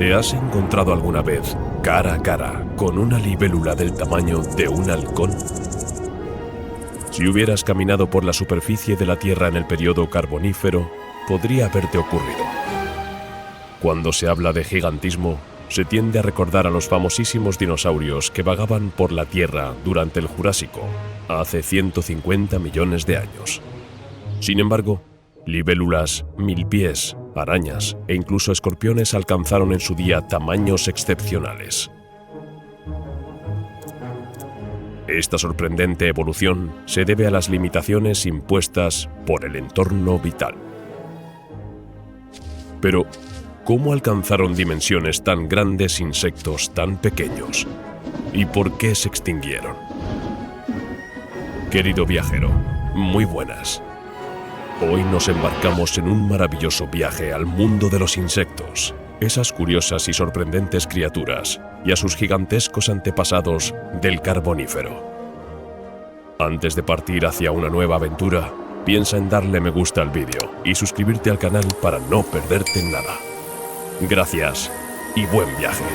¿Te has encontrado alguna vez cara a cara con una libélula del tamaño de un halcón? Si hubieras caminado por la superficie de la Tierra en el periodo Carbonífero, podría haberte ocurrido. Cuando se habla de gigantismo, se tiende a recordar a los famosísimos dinosaurios que vagaban por la Tierra durante el Jurásico, hace 150 millones de años. Sin embargo, libélulas, milpies, arañas e incluso escorpiones alcanzaron en su día tamaños excepcionales. Esta sorprendente evolución se debe a las limitaciones impuestas por el entorno vital. Pero, ¿cómo alcanzaron dimensiones tan grandes insectos tan pequeños? ¿Y por qué se extinguieron? Querido viajero, muy buenas. Hoy nos embarcamos en un maravilloso viaje al mundo de los insectos, esas curiosas y sorprendentes criaturas, y a sus gigantescos antepasados del Carbonífero. Antes de partir hacia una nueva aventura, piensa en darle me gusta al vídeo y suscribirte al canal para no perderte nada. Gracias y buen viaje.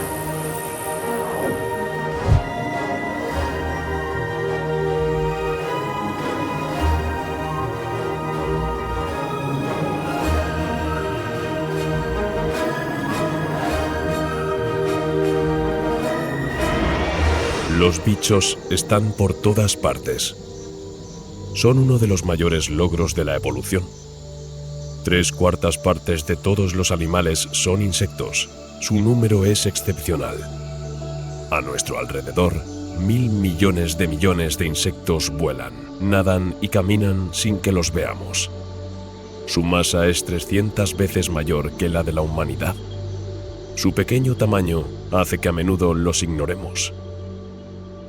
Los bichos están por todas partes. Son uno de los mayores logros de la evolución. 3/4 partes de todos los animales son insectos. Su número es excepcional. A nuestro alrededor, 1.000 millones de insectos vuelan, nadan y caminan sin que los veamos. Su masa es 300 veces mayor que la de la humanidad. Su pequeño tamaño hace que a menudo los ignoremos.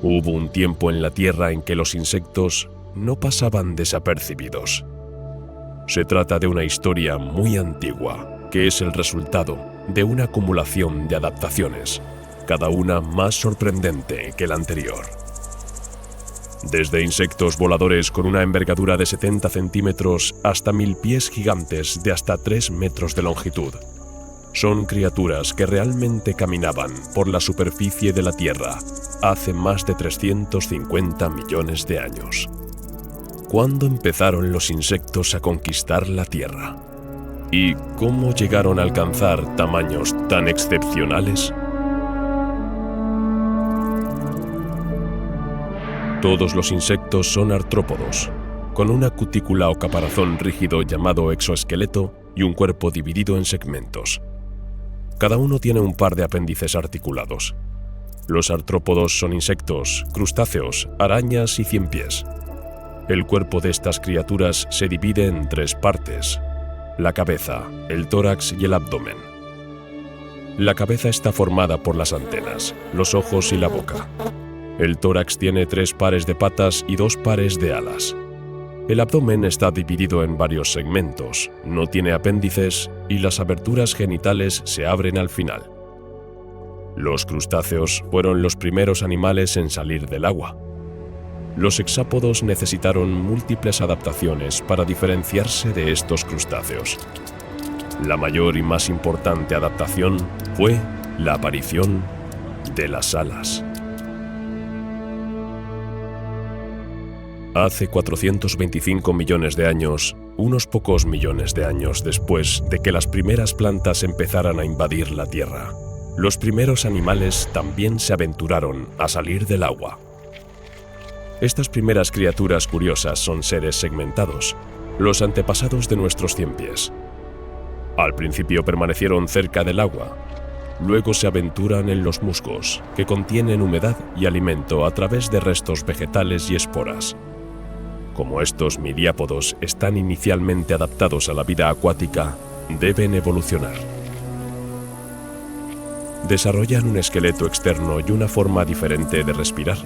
Hubo un tiempo en la Tierra en que los insectos no pasaban desapercibidos. Se trata de una historia muy antigua, que es el resultado de una acumulación de adaptaciones, cada una más sorprendente que la anterior. Desde insectos voladores con una envergadura de 70 centímetros hasta milpies gigantes de hasta 3 metros de longitud. Son criaturas que realmente caminaban por la superficie de la Tierra hace más de 350 millones de años. ¿Cuándo empezaron los insectos a conquistar la Tierra? ¿Y cómo llegaron a alcanzar tamaños tan excepcionales? Todos los insectos son artrópodos, con una cutícula o caparazón rígido llamado exoesqueleto y un cuerpo dividido en segmentos. Cada uno tiene un par de apéndices articulados. Los artrópodos son insectos, crustáceos, arañas y ciempiés. El cuerpo de estas criaturas se divide en 3 partes: la cabeza, el tórax y el abdomen. La cabeza está formada por las antenas, los ojos y la boca. El tórax tiene 3 pares de patas y 2 pares de alas. El abdomen está dividido en varios segmentos, no tiene apéndices y las aberturas genitales se abren al final. Los crustáceos fueron los primeros animales en salir del agua. Los hexápodos necesitaron múltiples adaptaciones para diferenciarse de estos crustáceos. La mayor y más importante adaptación fue la aparición de las alas. Hace 425 millones de años, unos pocos millones de años después de que las primeras plantas empezaran a invadir la Tierra, los primeros animales también se aventuraron a salir del agua. Estas primeras criaturas curiosas son seres segmentados, los antepasados de nuestros ciempiés. Al principio permanecieron cerca del agua, luego se aventuran en los musgos, que contienen humedad y alimento a través de restos vegetales y esporas. Como estos miriápodos están inicialmente adaptados a la vida acuática, deben evolucionar. Desarrollan un esqueleto externo y una forma diferente de respirar.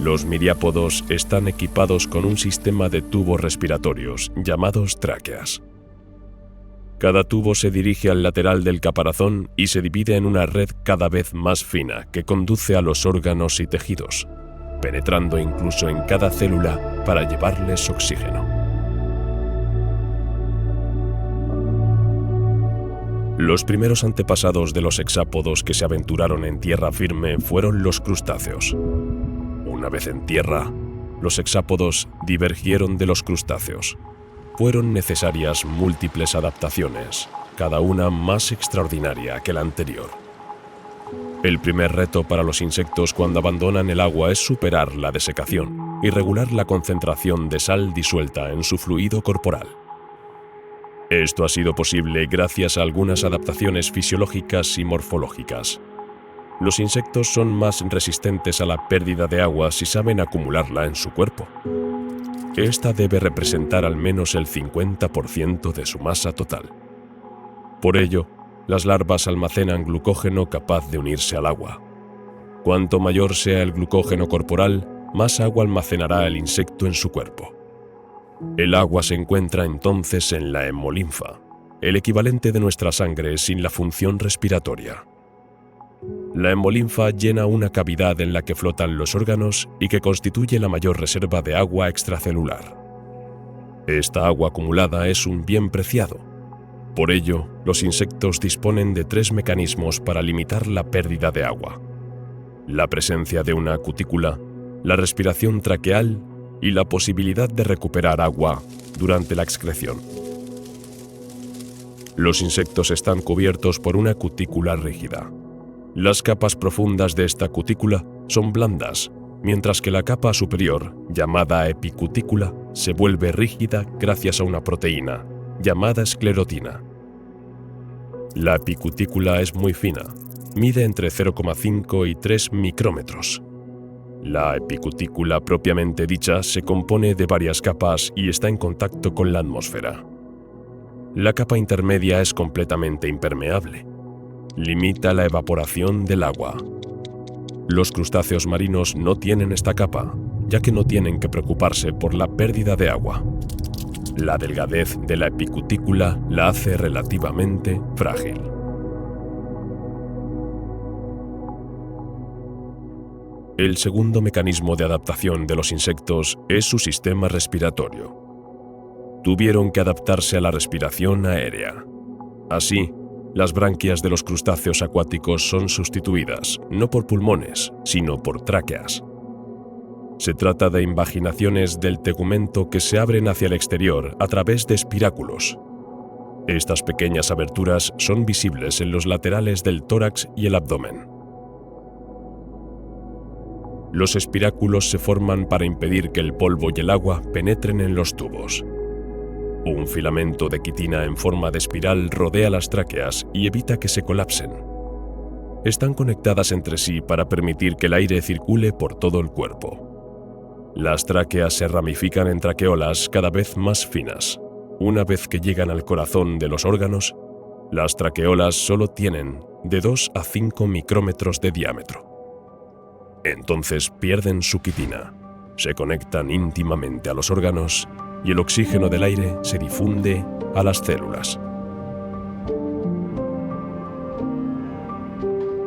Los miriápodos están equipados con un sistema de tubos respiratorios llamados tráqueas. Cada tubo se dirige al lateral del caparazón y se divide en una red cada vez más fina que conduce a los órganos y tejidos, penetrando incluso en cada célula para llevarles oxígeno. Los primeros antepasados de los hexápodos que se aventuraron en tierra firme fueron los crustáceos. Una vez en tierra, los hexápodos divergieron de los crustáceos. Fueron necesarias múltiples adaptaciones, cada una más extraordinaria que la anterior. El primer reto para los insectos cuando abandonan el agua es superar la desecación y regular la concentración de sal disuelta en su fluido corporal. Esto ha sido posible gracias a algunas adaptaciones fisiológicas y morfológicas. Los insectos son más resistentes a la pérdida de agua si saben acumularla en su cuerpo. Esta debe representar al menos el 50% de su masa total. Por ello, las larvas almacenan glucógeno capaz de unirse al agua. Cuanto mayor sea el glucógeno corporal, más agua almacenará el insecto en su cuerpo. El agua se encuentra entonces en la hemolinfa, el equivalente de nuestra sangre sin la función respiratoria. La hemolinfa llena una cavidad en la que flotan los órganos y que constituye la mayor reserva de agua extracelular. Esta agua acumulada es un bien preciado. Por ello, los insectos disponen de 3 mecanismos para limitar la pérdida de agua: la presencia de una cutícula, la respiración traqueal y la posibilidad de recuperar agua durante la excreción. Los insectos están cubiertos por una cutícula rígida. Las capas profundas de esta cutícula son blandas, mientras que la capa superior, llamada epicutícula, se vuelve rígida gracias a una proteína, llamada esclerotina. La epicutícula es muy fina, mide entre 0,5 y 3 micrómetros. La epicutícula propiamente dicha se compone de varias capas y está en contacto con la atmósfera. La capa intermedia es completamente impermeable. Limita la evaporación del agua. Los crustáceos marinos no tienen esta capa, ya que no tienen que preocuparse por la pérdida de agua. La delgadez de la epicutícula la hace relativamente frágil. El segundo mecanismo de adaptación de los insectos es su sistema respiratorio. Tuvieron que adaptarse a la respiración aérea. Así, las branquias de los crustáceos acuáticos son sustituidas, no por pulmones, sino por tráqueas. Se trata de invaginaciones del tegumento que se abren hacia el exterior a través de espiráculos. Estas pequeñas aberturas son visibles en los laterales del tórax y el abdomen. Los espiráculos se forman para impedir que el polvo y el agua penetren en los tubos. Un filamento de quitina en forma de espiral rodea las tráqueas y evita que se colapsen. Están conectadas entre sí para permitir que el aire circule por todo el cuerpo. Las tráqueas se ramifican en traqueolas cada vez más finas. Una vez que llegan al corazón de los órganos, las traqueolas solo tienen de 2 a 5 micrómetros de diámetro. Entonces pierden su quitina, se conectan íntimamente a los órganos y el oxígeno del aire se difunde a las células.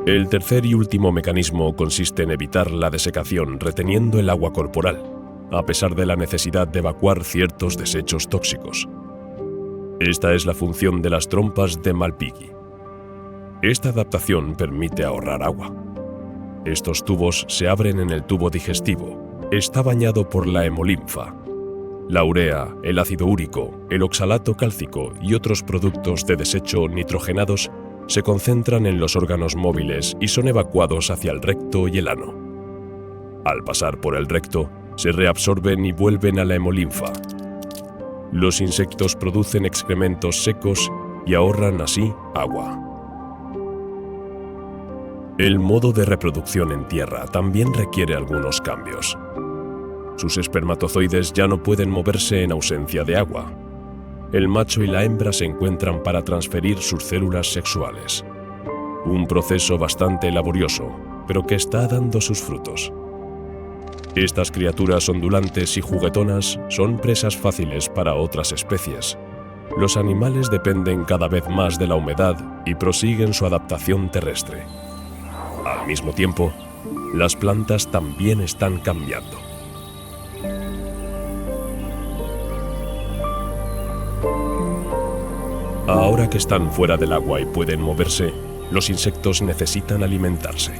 El tercer y último mecanismo consiste en evitar la desecación reteniendo el agua corporal, a pesar de la necesidad de evacuar ciertos desechos tóxicos. Esta es la función de las trompas de Malpighi. Esta adaptación permite ahorrar agua. Estos tubos se abren en el tubo digestivo. Está bañado por la hemolinfa. La urea, el ácido úrico, el oxalato cálcico y otros productos de desecho nitrogenados se concentran en los órganos móviles y son evacuados hacia el recto y el ano. Al pasar por el recto, se reabsorben y vuelven a la hemolinfa. Los insectos producen excrementos secos y ahorran así agua. El modo de reproducción en tierra también requiere algunos cambios. Sus espermatozoides ya no pueden moverse en ausencia de agua. El macho y la hembra se encuentran para transferir sus células sexuales. Un proceso bastante laborioso, pero que está dando sus frutos. Estas criaturas ondulantes y juguetonas son presas fáciles para otras especies. Los animales dependen cada vez más de la humedad y prosiguen su adaptación terrestre. Al mismo tiempo, las plantas también están cambiando. Ahora que están fuera del agua y pueden moverse, los insectos necesitan alimentarse.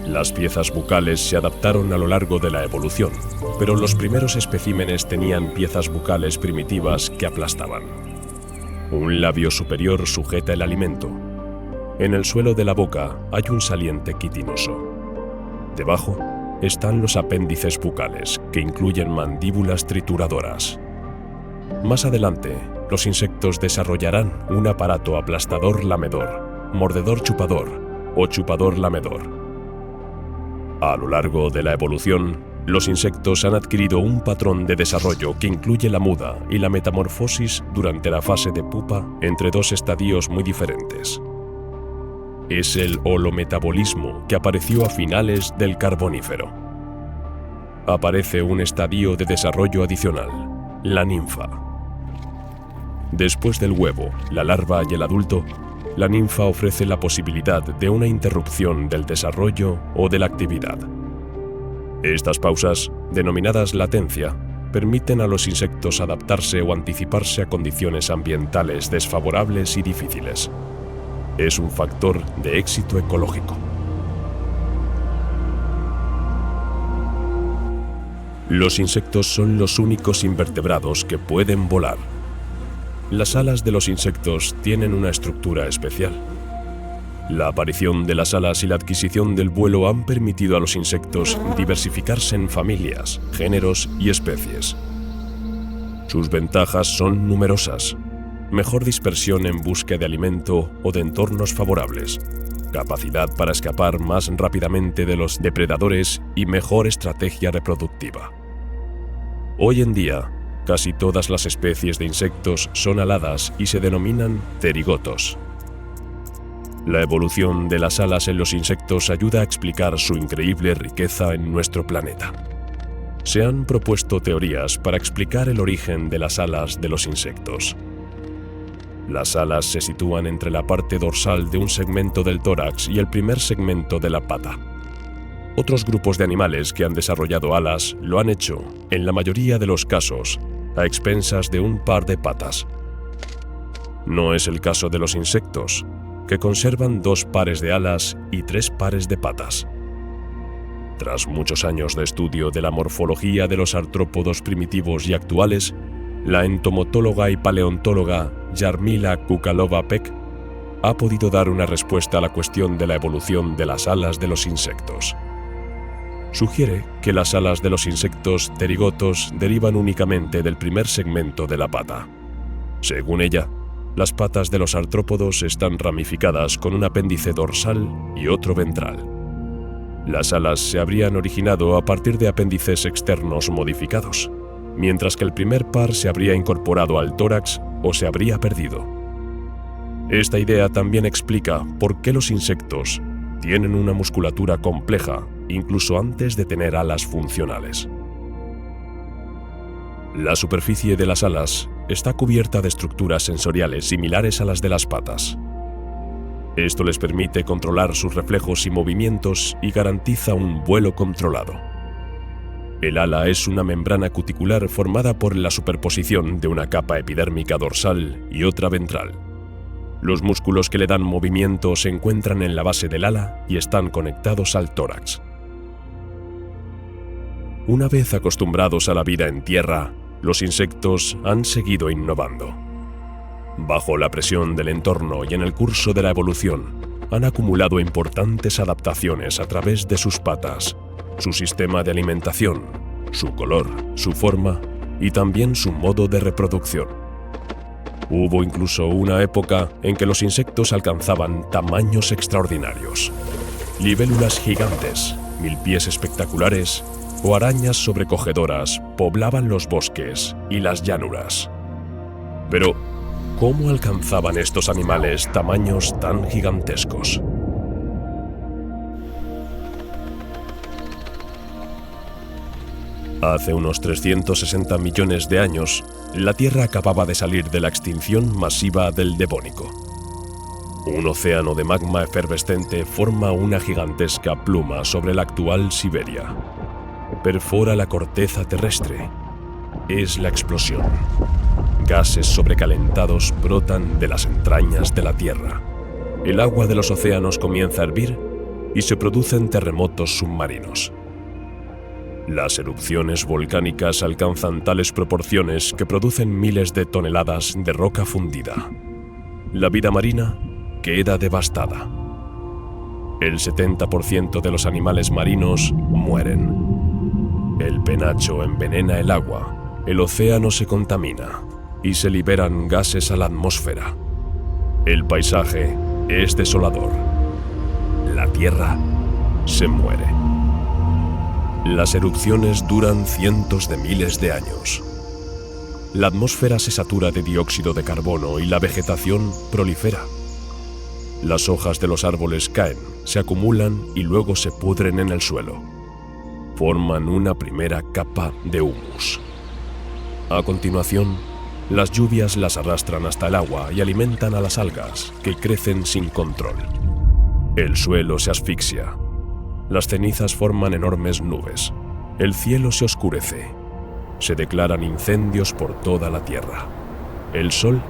Las piezas bucales se adaptaron a lo largo de la evolución, pero los primeros especímenes tenían piezas bucales primitivas que aplastaban. Un labio superior sujeta el alimento. En el suelo de la boca hay un saliente quitinoso. Debajo están los apéndices bucales, que incluyen mandíbulas trituradoras. Más adelante, los insectos desarrollarán un aparato aplastador lamedor, mordedor chupador o chupador lamedor. A lo largo de la evolución, los insectos han adquirido un patrón de desarrollo que incluye la muda y la metamorfosis durante la fase de pupa entre dos estadios muy diferentes. Es el holometabolismo que apareció a finales del Carbonífero. Aparece un estadio de desarrollo adicional, la ninfa. Después del huevo, la larva y el adulto, la ninfa ofrece la posibilidad de una interrupción del desarrollo o de la actividad. Estas pausas, denominadas latencia, permiten a los insectos adaptarse o anticiparse a condiciones ambientales desfavorables y difíciles. Es un factor de éxito ecológico. Los insectos son los únicos invertebrados que pueden volar. Las alas de los insectos tienen una estructura especial. La aparición de las alas y la adquisición del vuelo han permitido a los insectos diversificarse en familias, géneros y especies. Sus ventajas son numerosas: mejor dispersión en busca de alimento o de entornos favorables, capacidad para escapar más rápidamente de los depredadores y mejor estrategia reproductiva. Hoy en día, casi todas las especies de insectos son aladas y se denominan pterigotos. La evolución de las alas en los insectos ayuda a explicar su increíble riqueza en nuestro planeta. Se han propuesto teorías para explicar el origen de las alas de los insectos. Las alas se sitúan entre la parte dorsal de un segmento del tórax y el primer segmento de la pata. Otros grupos de animales que han desarrollado alas lo han hecho, en la mayoría de los casos, a expensas de un par de patas. No es el caso de los insectos, que conservan 2 pares de alas y 3 pares de patas. Tras muchos años de estudio de la morfología de los artrópodos primitivos y actuales, la entomotóloga y paleontóloga Jarmila Kukalova-Peck ha podido dar una respuesta a la cuestión de la evolución de las alas de los insectos. Sugiere que las alas de los insectos pterigotos derivan únicamente del primer segmento de la pata. Según ella, las patas de los artrópodos están ramificadas con un apéndice dorsal y otro ventral. Las alas se habrían originado a partir de apéndices externos modificados, mientras que el primer par se habría incorporado al tórax o se habría perdido. Esta idea también explica por qué los insectos tienen una musculatura compleja incluso antes de tener alas funcionales. La superficie de las alas está cubierta de estructuras sensoriales similares a las de las patas. Esto les permite controlar sus reflejos y movimientos y garantiza un vuelo controlado. El ala es una membrana cuticular formada por la superposición de una capa epidérmica dorsal y otra ventral. Los músculos que le dan movimiento se encuentran en la base del ala y están conectados al tórax. Una vez acostumbrados a la vida en tierra, los insectos han seguido innovando. Bajo la presión del entorno y en el curso de la evolución, han acumulado importantes adaptaciones a través de sus patas, su sistema de alimentación, su color, su forma y también su modo de reproducción. Hubo incluso una época en que los insectos alcanzaban tamaños extraordinarios. Libélulas gigantes, milpies espectaculares o arañas sobrecogedoras poblaban los bosques y las llanuras. Pero, ¿cómo alcanzaban estos animales tamaños tan gigantescos? Hace unos 360 millones de años, la Tierra acababa de salir de la extinción masiva del Devónico. Un océano de magma efervescente forma una gigantesca pluma sobre la actual Siberia. Perfora la corteza terrestre. Es la explosión. Gases sobrecalentados brotan de las entrañas de la Tierra. El agua de los océanos comienza a hervir y se producen terremotos submarinos. Las erupciones volcánicas alcanzan tales proporciones que producen miles de toneladas de roca fundida. La vida marina queda devastada. El 70% de los animales marinos mueren. El penacho envenena el agua, el océano se contamina y se liberan gases a la atmósfera. El paisaje es desolador. La Tierra se muere. Las erupciones duran cientos de miles de años. La atmósfera se satura de dióxido de carbono y la vegetación prolifera. Las hojas de los árboles caen, se acumulan y luego se pudren en el suelo. Forman una primera capa de humus. A continuación, las lluvias las arrastran hasta el agua y alimentan a las algas, que crecen sin control. El suelo se asfixia. Las cenizas forman enormes nubes. El cielo se oscurece. Se declaran incendios por toda la Tierra. El sol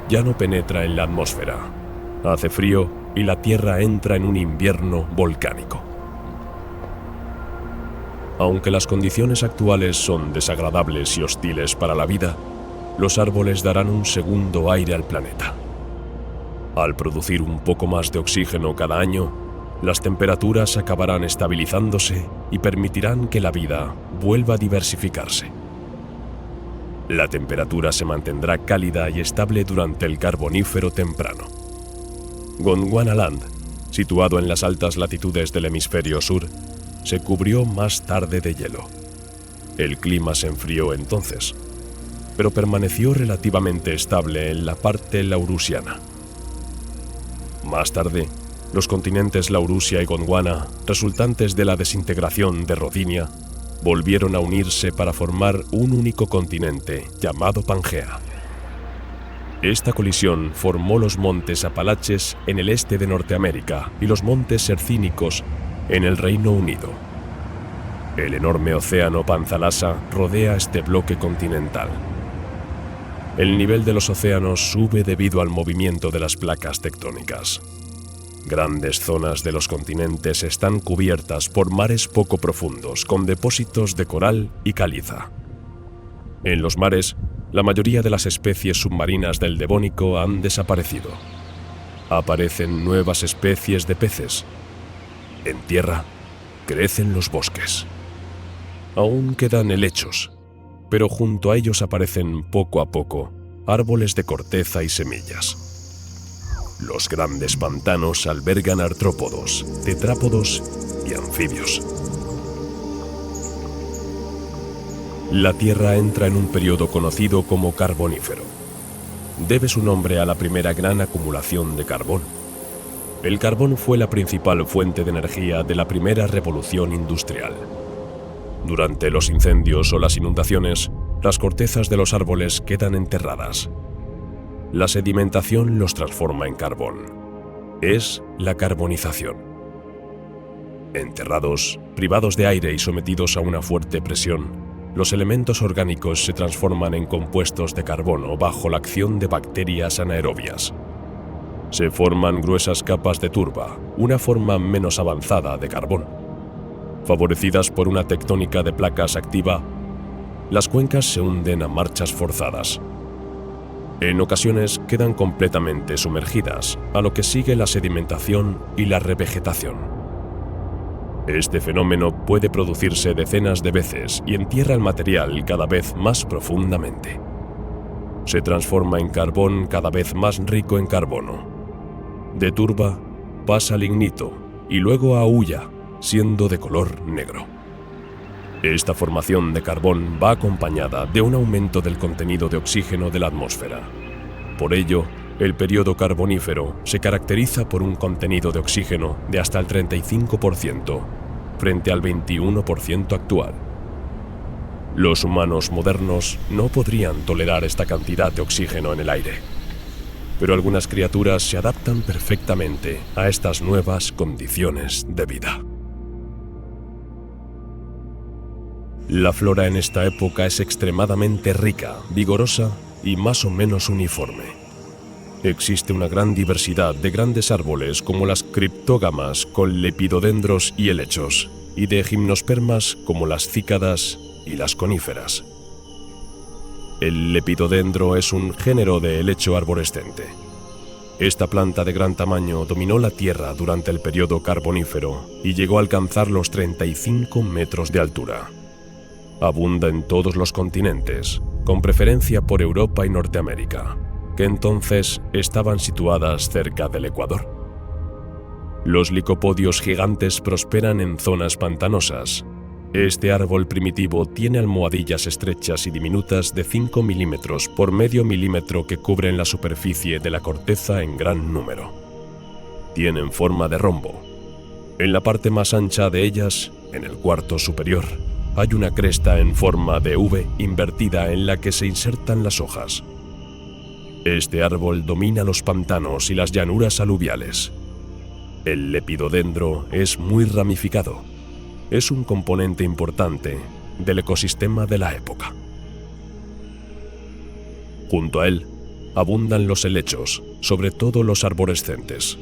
ya no penetra en la atmósfera. Hace frío y la Tierra entra en un invierno volcánico. Aunque las condiciones actuales son desagradables y hostiles para la vida, los árboles darán un segundo aire al planeta. Al producir un poco más de oxígeno cada año, las temperaturas acabarán estabilizándose y permitirán que la vida vuelva a diversificarse. La temperatura se mantendrá cálida y estable durante el Carbonífero temprano. Gondwanaland, situado en las altas latitudes del hemisferio sur, se cubrió más tarde de hielo. El clima se enfrió entonces, pero permaneció relativamente estable en la parte laurusiana. Más tarde, los continentes Laurusia y Gondwana, resultantes de la desintegración de Rodinia, volvieron a unirse para formar un único continente llamado Pangea. Esta colisión formó los montes Apalaches en el este de Norteamérica y los montes Sercínicos en el Reino Unido. El enorme océano Panzalasa rodea este bloque continental. El nivel de los océanos sube debido al movimiento de las placas tectónicas. Grandes zonas de los continentes están cubiertas por mares poco profundos con depósitos de coral y caliza. En los mares, la mayoría de las especies submarinas del Devónico han desaparecido. Aparecen nuevas especies de peces. En tierra, crecen los bosques. Aún quedan helechos, pero junto a ellos aparecen poco a poco árboles de corteza y semillas. Los grandes pantanos albergan artrópodos, tetrápodos y anfibios. La Tierra entra en un periodo conocido como Carbonífero. Debe su nombre a la primera gran acumulación de carbón. El carbón fue la principal fuente de energía de la primera revolución industrial. Durante los incendios o las inundaciones, las cortezas de los árboles quedan enterradas. La sedimentación los transforma en carbón. Es la carbonización. Enterrados, privados de aire y sometidos a una fuerte presión, los elementos orgánicos se transforman en compuestos de carbono bajo la acción de bacterias anaerobias. Se forman gruesas capas de turba, una forma menos avanzada de carbón. Favorecidas por una tectónica de placas activa, las cuencas se hunden a marchas forzadas. En ocasiones quedan completamente sumergidas, a lo que sigue la sedimentación y la revegetación. Este fenómeno puede producirse decenas de veces y entierra el material cada vez más profundamente. Se transforma en carbón cada vez más rico en carbono. De turba pasa a lignito y luego a hulla, siendo de color negro. Esta formación de carbón va acompañada de un aumento del contenido de oxígeno de la atmósfera. Por ello, el periodo carbonífero se caracteriza por un contenido de oxígeno de hasta el 35%, frente al 21% actual. Los humanos modernos no podrían tolerar esta cantidad de oxígeno en el aire, pero algunas criaturas se adaptan perfectamente a estas nuevas condiciones de vida. La flora en esta época es extremadamente rica, vigorosa y más o menos uniforme. Existe una gran diversidad de grandes árboles como las criptógamas con lepidodendros y helechos, y de gimnospermas como las cícadas y las coníferas. El lepidodendro es un género de helecho arborescente. Esta planta de gran tamaño dominó la Tierra durante el periodo carbonífero y llegó a alcanzar los 35 metros de altura. Abunda en todos los continentes, con preferencia por Europa y Norteamérica, que entonces estaban situadas cerca del Ecuador. Los licopodios gigantes prosperan en zonas pantanosas. Este árbol primitivo tiene almohadillas estrechas y diminutas de 5 milímetros por medio milímetro que cubren la superficie de la corteza en gran número. Tienen forma de rombo. En la parte más ancha de ellas, en el cuarto superior, hay una cresta en forma de V invertida en la que se insertan las hojas. Este árbol domina los pantanos y las llanuras aluviales. El lepidodendro es muy ramificado. Es un componente importante del ecosistema de la época. Junto a él, abundan los helechos, sobre todo los arborescentes.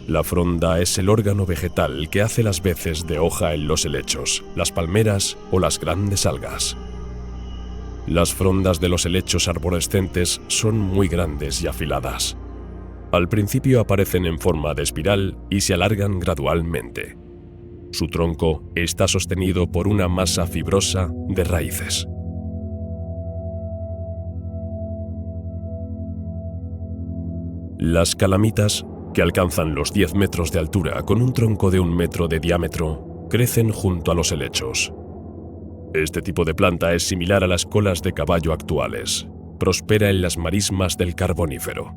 La fronda es el órgano vegetal que hace las veces de hoja en los helechos, las palmeras o las grandes algas. Las frondas de los helechos arborescentes son muy grandes y afiladas. Al principio aparecen en forma de espiral y se alargan gradualmente. Su tronco está sostenido por una masa fibrosa de raíces. Las calamitas, que alcanzan los 10 metros de altura con un tronco de 1 metro de diámetro, crecen junto a los helechos. Este tipo de planta es similar a las colas de caballo actuales. Prospera en las marismas del Carbonífero.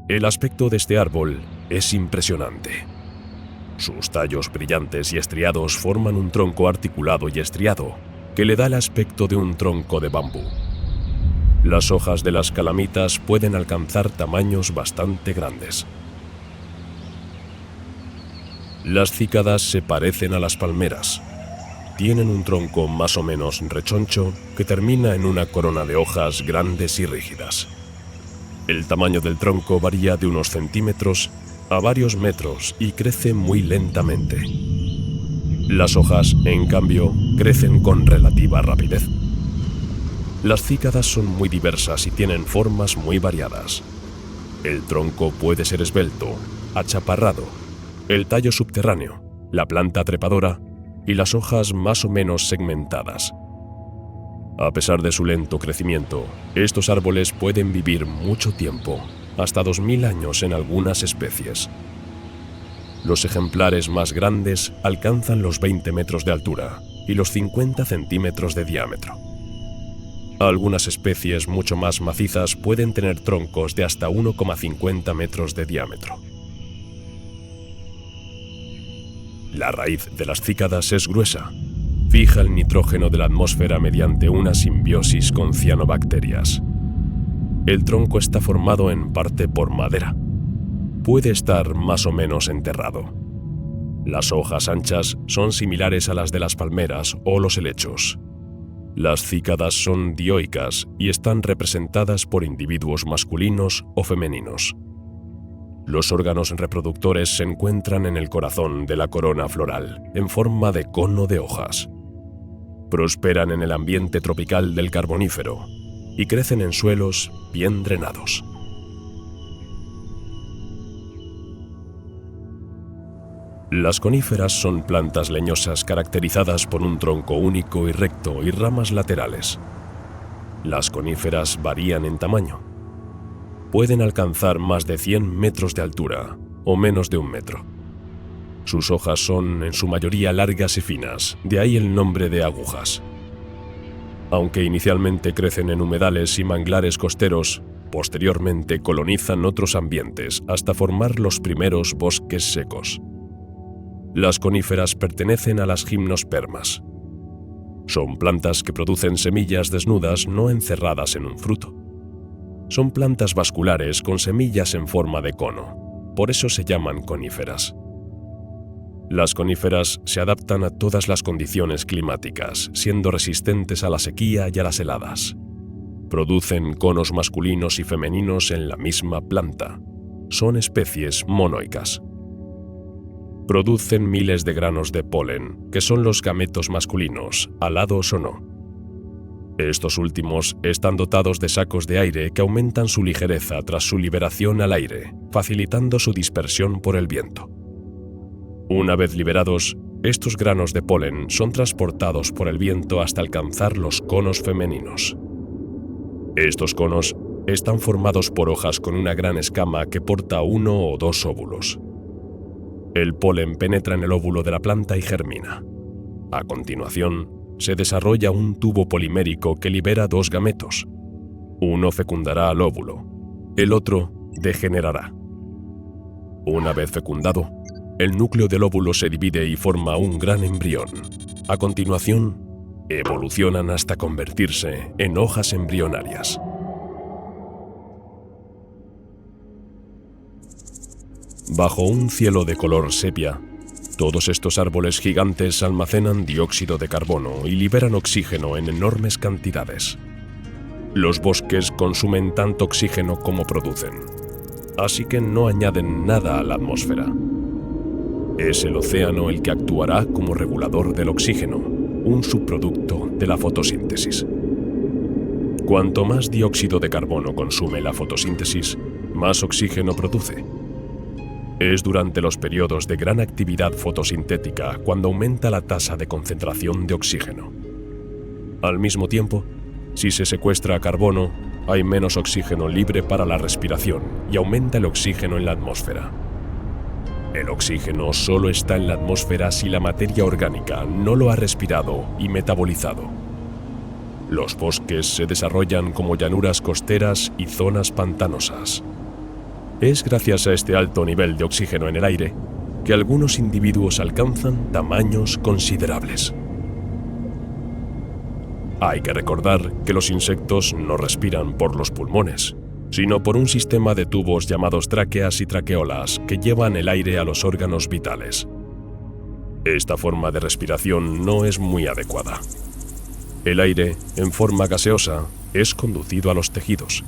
El aspecto de este árbol es impresionante. Sus tallos brillantes y estriados forman un tronco articulado y estriado que le da el aspecto de un tronco de bambú. Las hojas de las calamitas pueden alcanzar tamaños bastante grandes. Las cícadas se parecen a las palmeras. Tienen un tronco más o menos rechoncho que termina en una corona de hojas grandes y rígidas. El tamaño del tronco varía de unos centímetros a varios metros y crece muy lentamente. Las hojas, en cambio, crecen con relativa rapidez. Las cícadas son muy diversas y tienen formas muy variadas. El tronco puede ser esbelto, achaparrado, el tallo subterráneo, la planta trepadora y las hojas más o menos segmentadas. A pesar de su lento crecimiento, estos árboles pueden vivir mucho tiempo, hasta 2000 años en algunas especies. Los ejemplares más grandes alcanzan los 20 metros de altura y los 50 centímetros de diámetro. Algunas especies mucho más macizas pueden tener troncos de hasta 1,50 metros de diámetro. La raíz de las cícadas es gruesa. Fija el nitrógeno de la atmósfera mediante una simbiosis con cianobacterias. El tronco está formado en parte por madera. Puede estar más o menos enterrado. Las hojas anchas son similares a las de las palmeras o los helechos. Las cícadas son dioicas y están representadas por individuos masculinos o femeninos. Los órganos reproductores se encuentran en el corazón de la corona floral, en forma de cono de hojas. Prosperan en el ambiente tropical del Carbonífero y crecen en suelos bien drenados. Las coníferas son plantas leñosas caracterizadas por un tronco único y recto y ramas laterales. Las coníferas varían en tamaño. Pueden alcanzar más de 100 metros de altura o menos de 1 metro. Sus hojas son en su mayoría largas y finas, de ahí el nombre de agujas. Aunque inicialmente crecen en humedales y manglares costeros, posteriormente colonizan otros ambientes hasta formar los primeros bosques secos. Las coníferas pertenecen a las gimnospermas. Son plantas que producen semillas desnudas no encerradas en un fruto. Son plantas vasculares con semillas en forma de cono, por eso se llaman coníferas. Las coníferas se adaptan a todas las condiciones climáticas, siendo resistentes a la sequía y a las heladas. Producen conos masculinos y femeninos en la misma planta. Son especies monoicas. Producen miles de granos de polen, que son los gametos masculinos, alados o no. Estos últimos están dotados de sacos de aire que aumentan su ligereza tras su liberación al aire, facilitando su dispersión por el viento. Una vez liberados, estos granos de polen son transportados por el viento hasta alcanzar los conos femeninos. Estos conos están formados por hojas con una gran escama que porta 1 o 2 óvulos. El polen penetra en el óvulo de la planta y germina. A continuación, se desarrolla un tubo polimérico que libera 2 gametos. Uno fecundará al óvulo, el otro degenerará. Una vez fecundado, el núcleo del óvulo se divide y forma un gran embrión. A continuación, evolucionan hasta convertirse en hojas embrionarias. Bajo un cielo de color sepia, todos estos árboles gigantes almacenan dióxido de carbono y liberan oxígeno en enormes cantidades. Los bosques consumen tanto oxígeno como producen, así que no añaden nada a la atmósfera. Es el océano el que actuará como regulador del oxígeno, un subproducto de la fotosíntesis. Cuanto más dióxido de carbono consume la fotosíntesis, más oxígeno produce. Es durante los periodos de gran actividad fotosintética cuando aumenta la tasa de concentración de oxígeno. Al mismo tiempo, si se secuestra carbono, hay menos oxígeno libre para la respiración y aumenta el oxígeno en la atmósfera. El oxígeno solo está en la atmósfera si la materia orgánica no lo ha respirado y metabolizado. Los bosques se desarrollan como llanuras costeras y zonas pantanosas. Es gracias a este alto nivel de oxígeno en el aire que algunos individuos alcanzan tamaños considerables. Hay que recordar que los insectos no respiran por los pulmones, sino por un sistema de tubos llamados tráqueas y traqueolas que llevan el aire a los órganos vitales. Esta forma de respiración no es muy adecuada. El aire, en forma gaseosa, es conducido a los tejidos.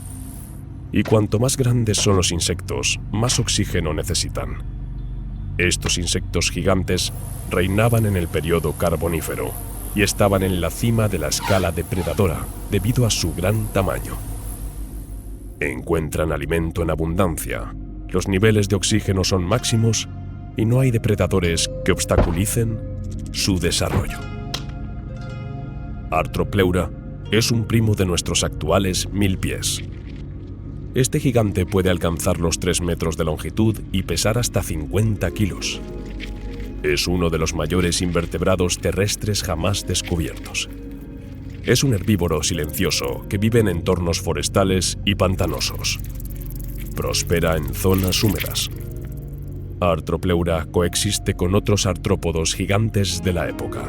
Y cuanto más grandes son los insectos, más oxígeno necesitan. Estos insectos gigantes reinaban en el periodo carbonífero y estaban en la cima de la escala depredadora debido a su gran tamaño. Encuentran alimento en abundancia, los niveles de oxígeno son máximos y no hay depredadores que obstaculicen su desarrollo. Arthropleura es un primo de nuestros actuales milpies. Este gigante puede alcanzar los 3 metros de longitud y pesar hasta 50 kilos. Es uno de los mayores invertebrados terrestres jamás descubiertos. Es un herbívoro silencioso que vive en entornos forestales y pantanosos. Prospera en zonas húmedas. Arthropleura coexiste con otros artrópodos gigantes de la época.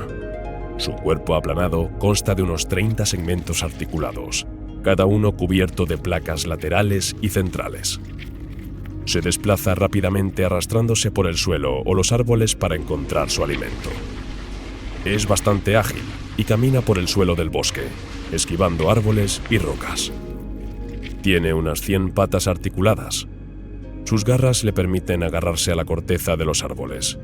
Su cuerpo aplanado consta de unos 30 segmentos articulados, cada uno cubierto de placas laterales y centrales. Se desplaza rápidamente arrastrándose por el suelo o los árboles para encontrar su alimento. Es bastante ágil y camina por el suelo del bosque, esquivando árboles y rocas. Tiene unas 100 patas articuladas. Sus garras le permiten agarrarse a la corteza de los árboles.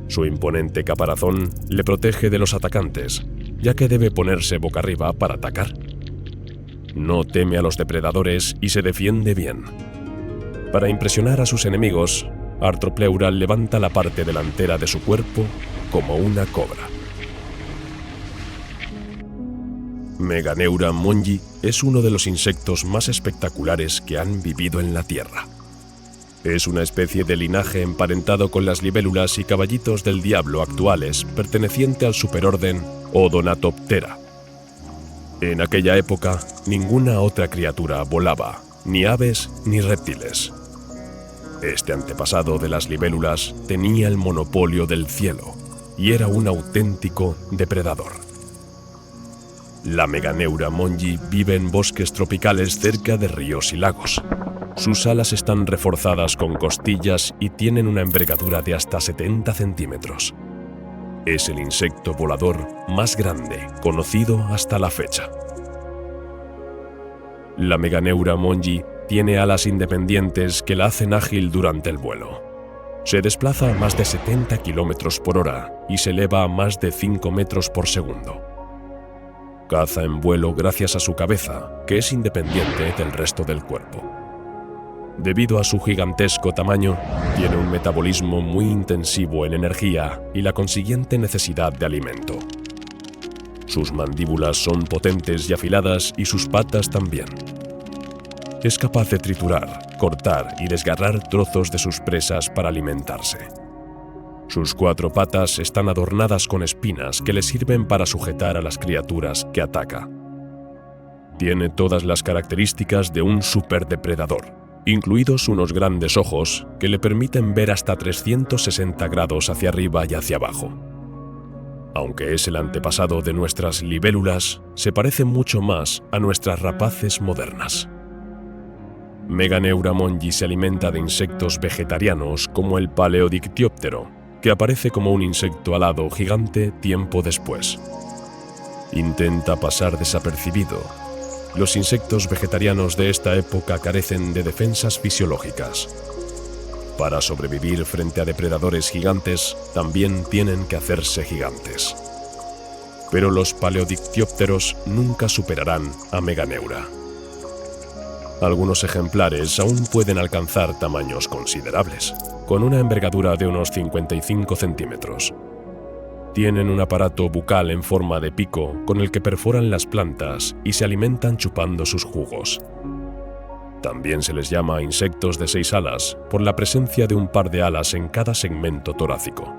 Su imponente caparazón le protege de los atacantes, ya que debe ponerse boca arriba para atacar. No teme a los depredadores y se defiende bien. Para impresionar a sus enemigos, Arthropleura levanta la parte delantera de su cuerpo como una cobra. Meganeura monyi es uno de los insectos más espectaculares que han vivido en la Tierra. Es una especie de linaje emparentado con las libélulas y caballitos del diablo actuales, perteneciente al superorden Odonatoptera. En aquella época, ninguna otra criatura volaba, ni aves ni reptiles. Este antepasado de las libélulas tenía el monopolio del cielo y era un auténtico depredador. La Meganeura monyi vive en bosques tropicales cerca de ríos y lagos. Sus alas están reforzadas con costillas y tienen una envergadura de hasta 70 centímetros. Es el insecto volador más grande conocido hasta la fecha. La Meganeura monyi tiene alas independientes que la hacen ágil durante el vuelo. Se desplaza a más de 70 km por hora y se eleva a más de 5 metros por segundo. Caza en vuelo gracias a su cabeza, que es independiente del resto del cuerpo. Debido a su gigantesco tamaño, tiene un metabolismo muy intensivo en energía y la consiguiente necesidad de alimento. Sus mandíbulas son potentes y afiladas y sus patas también. Es capaz de triturar, cortar y desgarrar trozos de sus presas para alimentarse. Sus 4 patas están adornadas con espinas que le sirven para sujetar a las criaturas que ataca. Tiene todas las características de un superdepredador, incluidos unos grandes ojos que le permiten ver hasta 360 grados hacia arriba y hacia abajo. Aunque es el antepasado de nuestras libélulas, se parece mucho más a nuestras rapaces modernas. Meganeura monyi se alimenta de insectos vegetarianos como el Paleodictyoptero, que aparece como un insecto alado gigante tiempo después. Intenta pasar desapercibido. Los insectos vegetarianos de esta época carecen de defensas fisiológicas. Para sobrevivir frente a depredadores gigantes, también tienen que hacerse gigantes. Pero los paleodictiópteros nunca superarán a Meganeura. Algunos ejemplares aún pueden alcanzar tamaños considerables, con una envergadura de unos 55 centímetros. Tienen un aparato bucal en forma de pico con el que perforan las plantas y se alimentan chupando sus jugos. También se les llama insectos de 6 alas por la presencia de un par de alas en cada segmento torácico.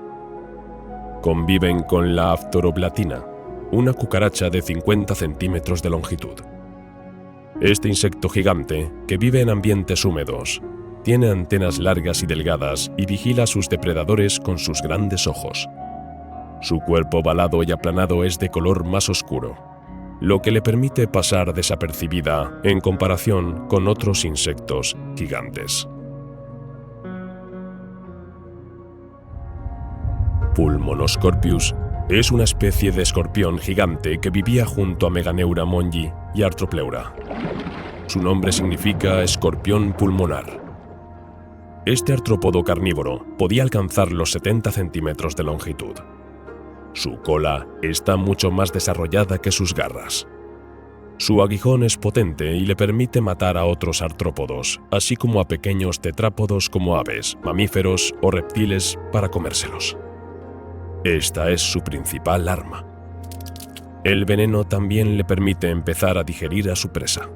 Conviven con la Aftoroblatina, una cucaracha de 50 centímetros de longitud. Este insecto gigante, que vive en ambientes húmedos, tiene antenas largas y delgadas y vigila a sus depredadores con sus grandes ojos. Su cuerpo ovalado y aplanado es de color más oscuro, lo que le permite pasar desapercibida en comparación con otros insectos gigantes. Pulmonoscorpius es una especie de escorpión gigante que vivía junto a Meganeura monyi y Arthropleura. Su nombre significa escorpión pulmonar. Este artrópodo carnívoro podía alcanzar los 70 centímetros de longitud. Su cola está mucho más desarrollada que sus garras. Su aguijón es potente y le permite matar a otros artrópodos, así como a pequeños tetrápodos como aves, mamíferos o reptiles para comérselos. Esta es su principal arma. El veneno también le permite empezar a digerir a su presa.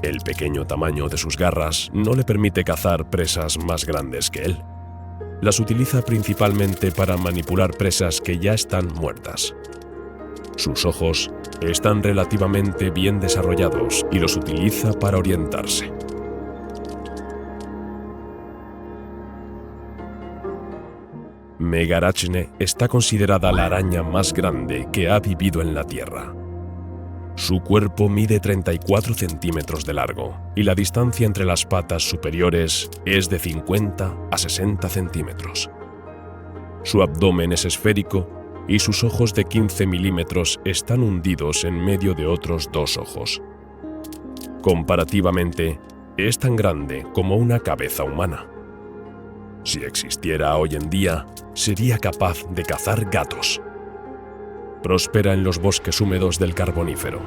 El pequeño tamaño de sus garras no le permite cazar presas más grandes que él. Las utiliza principalmente para manipular presas que ya están muertas. Sus ojos están relativamente bien desarrollados y los utiliza para orientarse. Megarachne está considerada la araña más grande que ha vivido en la Tierra. Su cuerpo mide 34 centímetros de largo y la distancia entre las patas superiores es de 50 a 60 centímetros. Su abdomen es esférico y sus ojos de 15 milímetros están hundidos en medio de otros 2 ojos. Comparativamente, es tan grande como una cabeza humana. Si existiera hoy en día, sería capaz de cazar gatos. Prospera en los bosques húmedos del Carbonífero.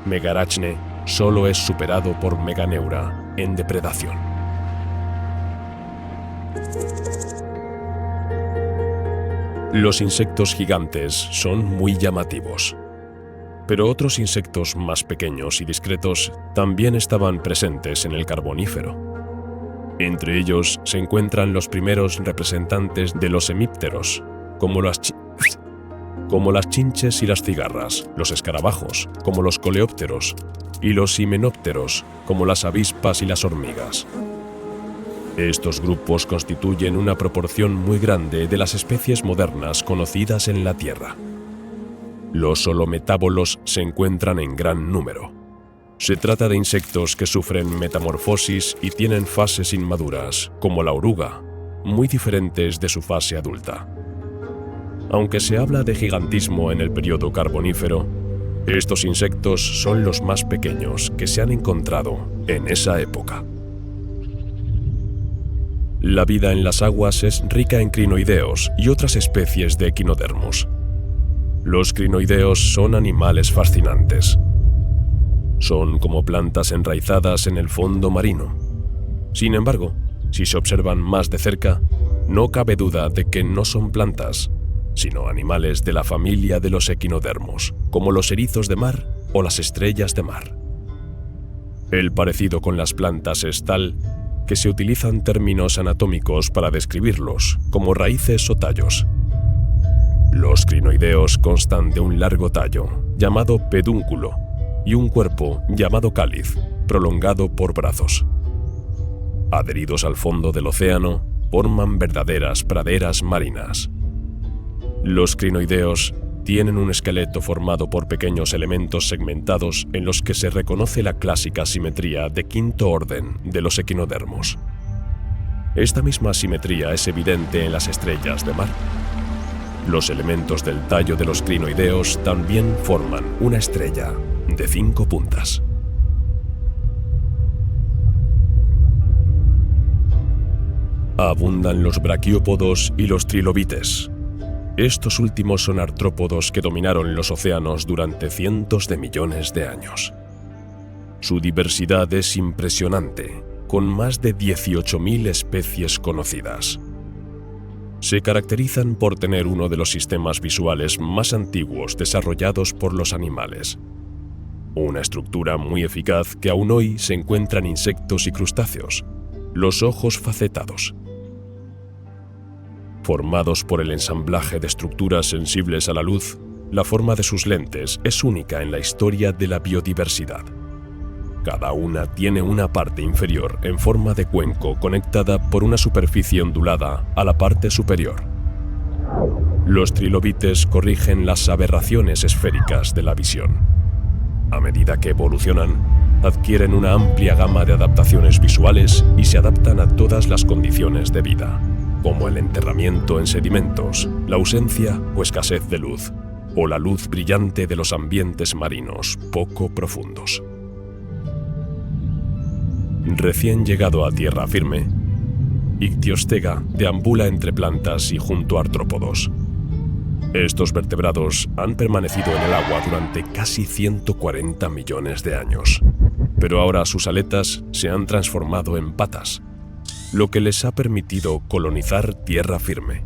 Megarachne solo es superado por Meganeura en depredación. Los insectos gigantes son muy llamativos, pero otros insectos más pequeños y discretos también estaban presentes en el Carbonífero. Entre ellos se encuentran los primeros representantes de los hemípteros, como las chinches y las cigarras, los escarabajos, como los coleópteros, y los himenópteros, como las avispas y las hormigas. Estos grupos constituyen una proporción muy grande de las especies modernas conocidas en la Tierra. Los holometábolos se encuentran en gran número. Se trata de insectos que sufren metamorfosis y tienen fases inmaduras, como la oruga, muy diferentes de su fase adulta. Aunque se habla de gigantismo en el periodo Carbonífero, Estos insectos son los más pequeños que se han encontrado en esa época. La vida en las aguas es rica en crinoideos y otras especies de equinodermos. Los crinoideos son animales fascinantes. Son como plantas enraizadas en el fondo marino. Sin embargo, si se observan más de cerca, no cabe duda de que no son plantas, sino animales de la familia de los equinodermos, como los erizos de mar o las estrellas de mar. El parecido con las plantas es tal que se utilizan términos anatómicos para describirlos, como raíces o tallos. Los crinoideos constan de un largo tallo, llamado pedúnculo, y un cuerpo, llamado cáliz, prolongado por brazos. Adheridos al fondo del océano, forman verdaderas praderas marinas. Los crinoideos tienen un esqueleto formado por pequeños elementos segmentados en los que se reconoce la clásica simetría de quinto orden de los equinodermos. Esta misma simetría es evidente en las estrellas de mar. Los elementos del tallo de los crinoideos también forman una estrella de 5 puntas. Abundan los braquiópodos y los trilobites. Estos últimos son artrópodos que dominaron los océanos durante cientos de millones de años. Su diversidad es impresionante, con más de 18.000 especies conocidas. Se caracterizan por tener uno de los sistemas visuales más antiguos desarrollados por los animales. Una estructura muy eficaz que aún hoy se encuentra en insectos y crustáceos, los ojos facetados. Formados por el ensamblaje de estructuras sensibles a la luz, la forma de sus lentes es única en la historia de la biodiversidad. Cada una tiene una parte inferior en forma de cuenco conectada por una superficie ondulada a la parte superior. Los trilobites corrigen las aberraciones esféricas de la visión. A medida que evolucionan, adquieren una amplia gama de adaptaciones visuales y se adaptan a todas las condiciones de vida, como el enterramiento en sedimentos, la ausencia o escasez de luz, o la luz brillante de los ambientes marinos poco profundos. Recién llegado a tierra firme, Ictiostega deambula entre plantas y junto a artrópodos. Estos vertebrados han permanecido en el agua durante casi 140 millones de años, pero ahora sus aletas se han transformado en patas, lo que les ha permitido colonizar tierra firme.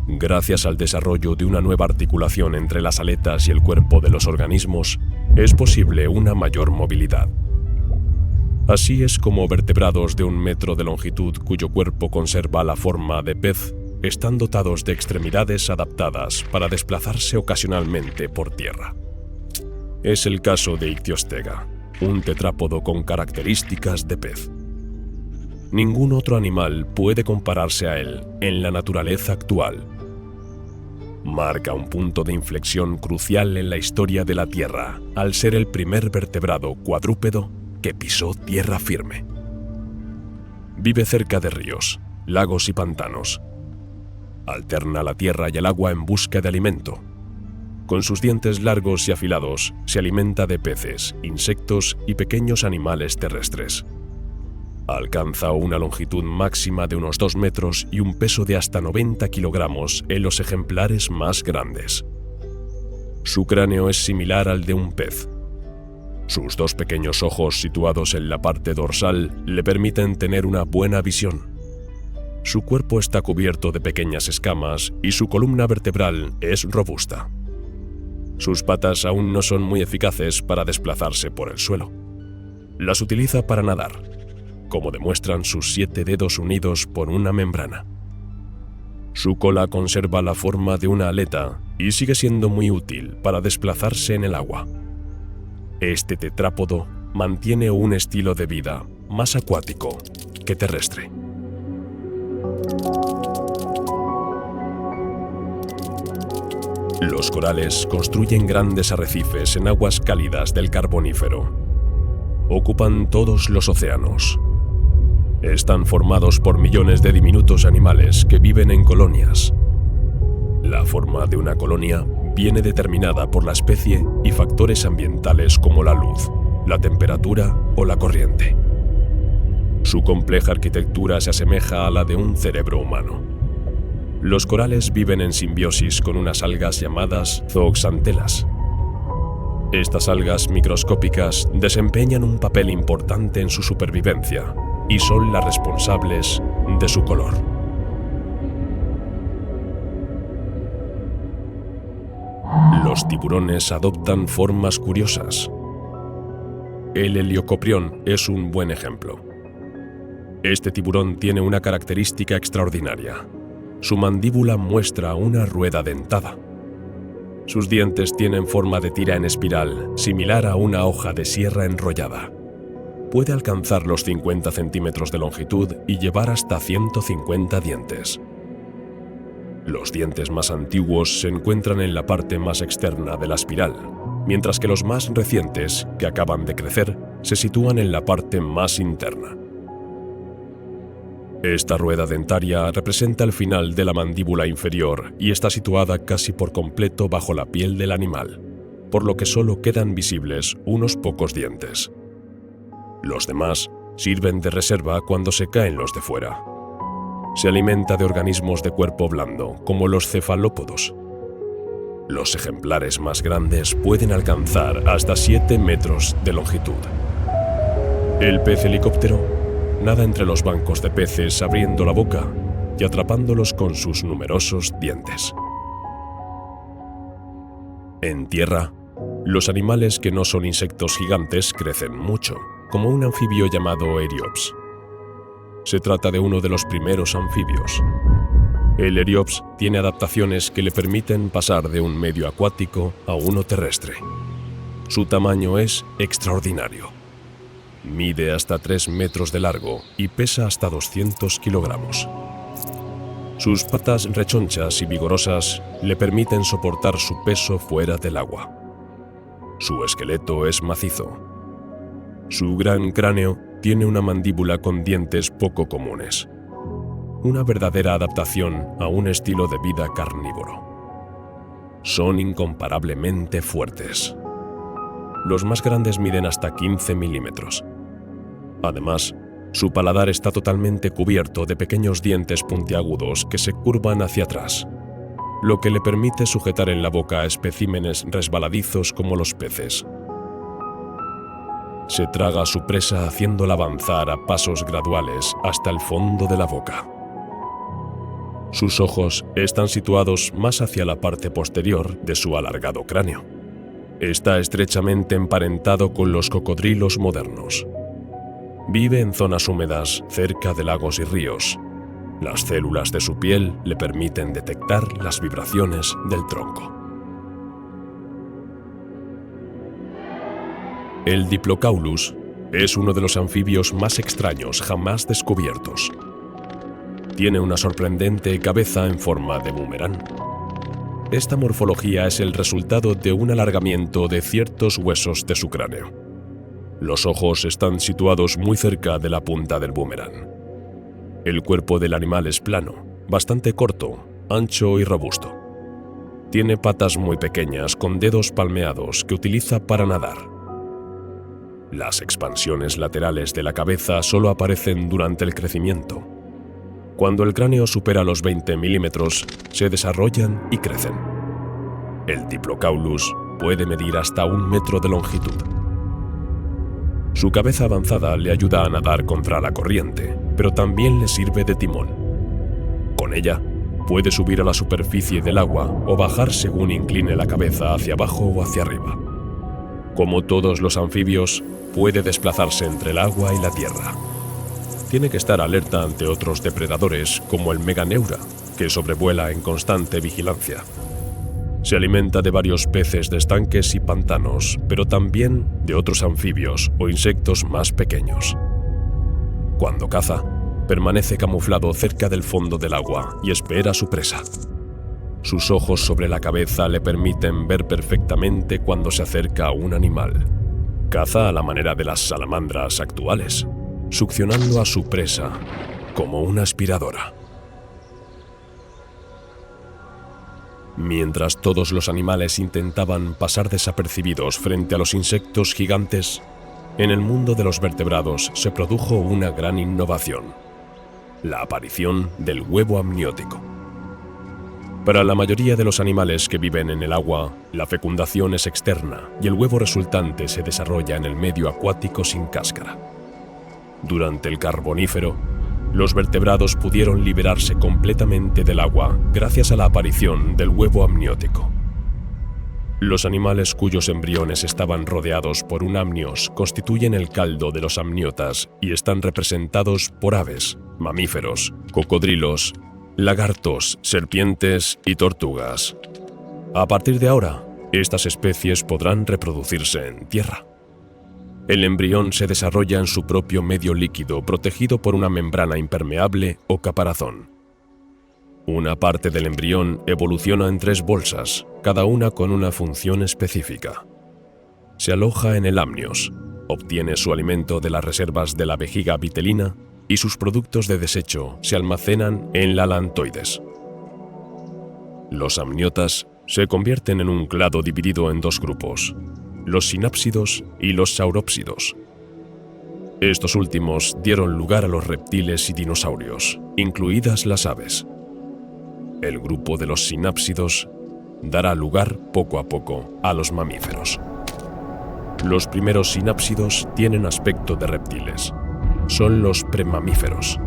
Gracias al desarrollo de una nueva articulación entre las aletas y el cuerpo de los organismos, es posible una mayor movilidad. Así es como vertebrados de 1 metro de longitud cuyo cuerpo conserva la forma de pez están dotados de extremidades adaptadas para desplazarse ocasionalmente por tierra. Es el caso de Ictiostega, un tetrápodo con características de pez. Ningún otro animal puede compararse a él en la naturaleza actual. Marca un punto de inflexión crucial en la historia de la Tierra al ser el primer vertebrado cuadrúpedo que pisó tierra firme. Vive cerca de ríos, lagos y pantanos. Alterna la tierra y el agua en busca de alimento. Con sus dientes largos y afilados, se alimenta de peces, insectos y pequeños animales terrestres. Alcanza una longitud máxima de unos 2 metros y un peso de hasta 90 kilogramos en los ejemplares más grandes. Su cráneo es similar al de un pez. Sus 2 pequeños ojos situados en la parte dorsal le permiten tener una buena visión. Su cuerpo está cubierto de pequeñas escamas y su columna vertebral es robusta. Sus patas aún no son muy eficaces para desplazarse por el suelo. Las utiliza para nadar, como demuestran sus 7 dedos unidos por una membrana. Su cola conserva la forma de una aleta y sigue siendo muy útil para desplazarse en el agua. Este tetrápodo mantiene un estilo de vida más acuático que terrestre. Los corales construyen grandes arrecifes en aguas cálidas del Carbonífero. Ocupan todos los océanos. Están formados por millones de diminutos animales que viven en colonias. La forma de una colonia viene determinada por la especie y factores ambientales como la luz, la temperatura o la corriente. Su compleja arquitectura se asemeja a la de un cerebro humano. Los corales viven en simbiosis con unas algas llamadas zooxantelas. Estas algas microscópicas desempeñan un papel importante en su supervivencia y son las responsables de su color. Los tiburones adoptan formas curiosas. El heliocoprión es un buen ejemplo. Este tiburón tiene una característica extraordinaria. Su mandíbula muestra una rueda dentada. Sus dientes tienen forma de tira en espiral, similar a una hoja de sierra enrollada. Puede alcanzar los 50 centímetros de longitud y llevar hasta 150 dientes. Los dientes más antiguos se encuentran en la parte más externa de la espiral, mientras que los más recientes, que acaban de crecer, se sitúan en la parte más interna. Esta rueda dentaria representa el final de la mandíbula inferior y está situada casi por completo bajo la piel del animal, por lo que solo quedan visibles unos pocos dientes. Los demás sirven de reserva cuando se caen los de fuera. Se alimenta de organismos de cuerpo blando, como los cefalópodos. Los ejemplares más grandes pueden alcanzar hasta 7 metros de longitud. El pez helicóptero nada entre los bancos de peces abriendo la boca y atrapándolos con sus numerosos dientes. En tierra, los animales que no son insectos gigantes crecen mucho, como un anfibio llamado Eriops. Se trata de uno de los primeros anfibios. El Eriops tiene adaptaciones que le permiten pasar de un medio acuático a uno terrestre. Su tamaño es extraordinario. Mide hasta 3 metros de largo y pesa hasta 200 kilogramos. Sus patas rechonchas y vigorosas le permiten soportar su peso fuera del agua. Su esqueleto es macizo. Su gran cráneo tiene una mandíbula con dientes poco comunes. Una verdadera adaptación a un estilo de vida carnívoro. Son incomparablemente fuertes. Los más grandes miden hasta 15 milímetros. Además, su paladar está totalmente cubierto de pequeños dientes puntiagudos que se curvan hacia atrás, lo que le permite sujetar en la boca a especímenes resbaladizos como los peces. Se traga a su presa haciéndola avanzar a pasos graduales hasta el fondo de la boca. Sus ojos están situados más hacia la parte posterior de su alargado cráneo. Está estrechamente emparentado con los cocodrilos modernos. Vive en zonas húmedas cerca de lagos y ríos. Las células de su piel le permiten detectar las vibraciones del tronco. El Diplocaulus es uno de los anfibios más extraños jamás descubiertos. Tiene una sorprendente cabeza en forma de boomerang. Esta morfología es el resultado de un alargamiento de ciertos huesos de su cráneo. Los ojos están situados muy cerca de la punta del boomerang. El cuerpo del animal es plano, bastante corto, ancho y robusto. Tiene patas muy pequeñas con dedos palmeados que utiliza para nadar. Las expansiones laterales de la cabeza solo aparecen durante el crecimiento. Cuando el cráneo supera los 20 milímetros, se desarrollan y crecen. El Diplocaulus puede medir hasta 1 metro de longitud. Su cabeza avanzada le ayuda a nadar contra la corriente, pero también le sirve de timón. Con ella, puede subir a la superficie del agua o bajar según incline la cabeza hacia abajo o hacia arriba. Como todos los anfibios, puede desplazarse entre el agua y la tierra. Tiene que estar alerta ante otros depredadores como el meganeura, que sobrevuela en constante vigilancia. Se alimenta de varios peces de estanques y pantanos, pero también de otros anfibios o insectos más pequeños. Cuando caza, permanece camuflado cerca del fondo del agua y espera a su presa. Sus ojos sobre la cabeza le permiten ver perfectamente cuando se acerca a un animal. Caza a la manera de las salamandras actuales, succionando a su presa como una aspiradora. Mientras todos los animales intentaban pasar desapercibidos frente a los insectos gigantes, en el mundo de los vertebrados se produjo una gran innovación: la aparición del huevo amniótico. Para la mayoría de los animales que viven en el agua, la fecundación es externa y el huevo resultante se desarrolla en el medio acuático sin cáscara. Durante el Carbonífero, los vertebrados pudieron liberarse completamente del agua gracias a la aparición del huevo amniótico. Los animales cuyos embriones estaban rodeados por un amnios constituyen el caldo de los amniotas y están representados por aves, mamíferos, cocodrilos, lagartos, serpientes y tortugas. A partir de ahora, estas especies podrán reproducirse en tierra. El embrión se desarrolla en su propio medio líquido protegido por una membrana impermeable o caparazón. Una parte del embrión evoluciona en 3 bolsas, cada una con una función específica. Se aloja en el amnios, obtiene su alimento de las reservas de la vejiga vitelina y sus productos de desecho se almacenan en la alantoides. Los amniotas se convierten en un clado dividido en 2 grupos: los sinápsidos y los saurópsidos. Estos últimos dieron lugar a los reptiles y dinosaurios, incluidas las aves. El grupo de los sinápsidos dará lugar poco a poco a los mamíferos. Los primeros sinápsidos tienen aspecto de reptiles. Son los premamíferos.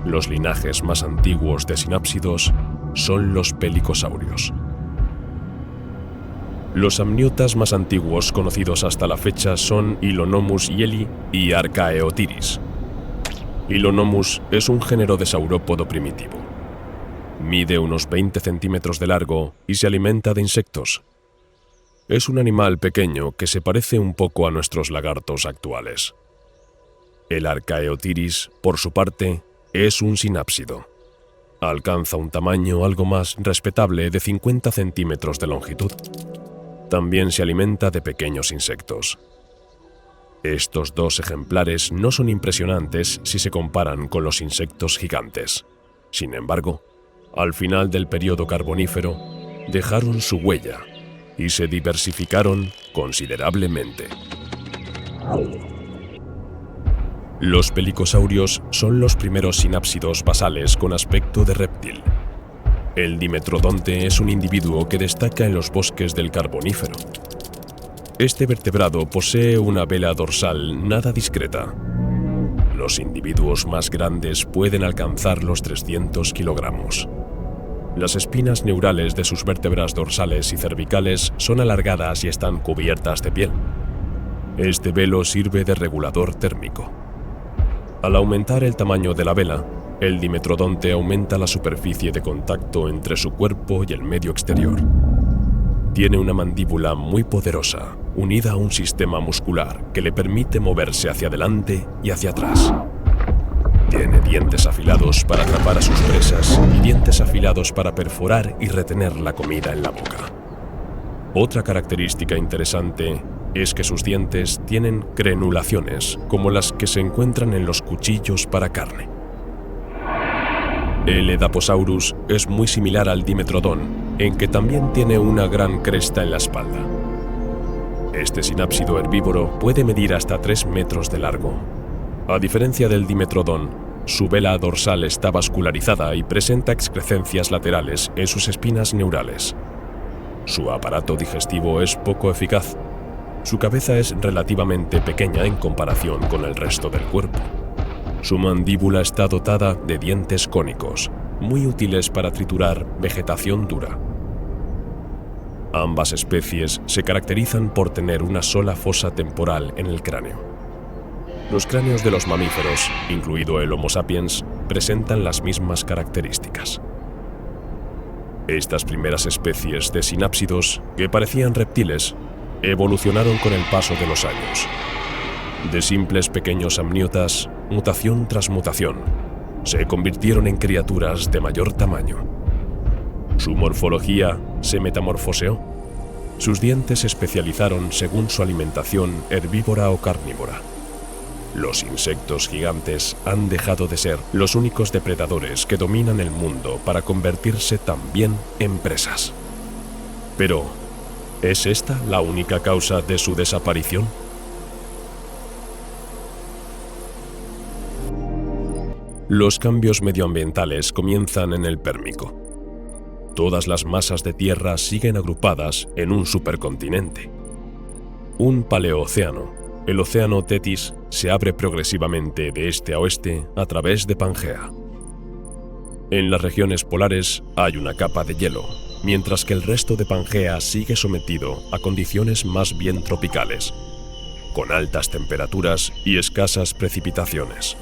Los linajes más antiguos de sinápsidos son los pelicosaurios. Los amniotas más antiguos conocidos hasta la fecha son Hylonomus yeli y Archaeotires. Hylonomus es un género de saurópodo primitivo. Mide unos 20 centímetros de largo y se alimenta de insectos. Es un animal pequeño que se parece un poco a nuestros lagartos actuales. El Archaeotires, por su parte, es un sinápsido. Alcanza un tamaño algo más respetable de 50 centímetros de longitud. También se alimenta de pequeños insectos. Estos 2 ejemplares no son impresionantes si se comparan con los insectos gigantes. Sin embargo, al final del período Carbonífero, dejaron su huella y se diversificaron considerablemente. Los pelicosaurios son los primeros sinápsidos basales con aspecto de reptil. El dimetrodonte es un individuo que destaca en los bosques del Carbonífero. Este vertebrado posee una vela dorsal nada discreta. Los individuos más grandes pueden alcanzar los 300 kilogramos. Las espinas neurales de sus vértebras dorsales y cervicales son alargadas y están cubiertas de piel. Este velo sirve de regulador térmico. Al aumentar el tamaño de la vela, el dimetrodonte aumenta la superficie de contacto entre su cuerpo y el medio exterior. Tiene una mandíbula muy poderosa, unida a un sistema muscular que le permite moverse hacia adelante y hacia atrás. Tiene dientes afilados para atrapar a sus presas y dientes afilados para perforar y retener la comida en la boca. Otra característica interesante es que sus dientes tienen crenulaciones, como las que se encuentran en los cuchillos para carne. El Edaphosaurus es muy similar al Dimetrodon, en que también tiene una gran cresta en la espalda. Este sinápsido herbívoro puede medir hasta 3 metros de largo. A diferencia del Dimetrodon, su vela dorsal está vascularizada y presenta excrescencias laterales en sus espinas neurales. Su aparato digestivo es poco eficaz. Su cabeza es relativamente pequeña en comparación con el resto del cuerpo. Su mandíbula está dotada de dientes cónicos, muy útiles para triturar vegetación dura. Ambas especies se caracterizan por tener una sola fosa temporal en el cráneo. Los cráneos de los mamíferos, incluido el Homo sapiens, presentan las mismas características. Estas primeras especies de sinápsidos, que parecían reptiles, evolucionaron con el paso de los años. De simples pequeños amniotas, mutación tras mutación, se convirtieron en criaturas de mayor tamaño. Su morfología se metamorfoseó. Sus dientes se especializaron según su alimentación herbívora o carnívora. Los insectos gigantes han dejado de ser los únicos depredadores que dominan el mundo para convertirse también en presas. Pero, ¿es esta la única causa de su desaparición? Los cambios medioambientales comienzan en el Pérmico. Todas las masas de tierra siguen agrupadas en un supercontinente. Un paleoocéano, el océano Tetis, se abre progresivamente de este a oeste a través de Pangea. En las regiones polares hay una capa de hielo, mientras que el resto de Pangea sigue sometido a condiciones más bien tropicales, con altas temperaturas y escasas precipitaciones.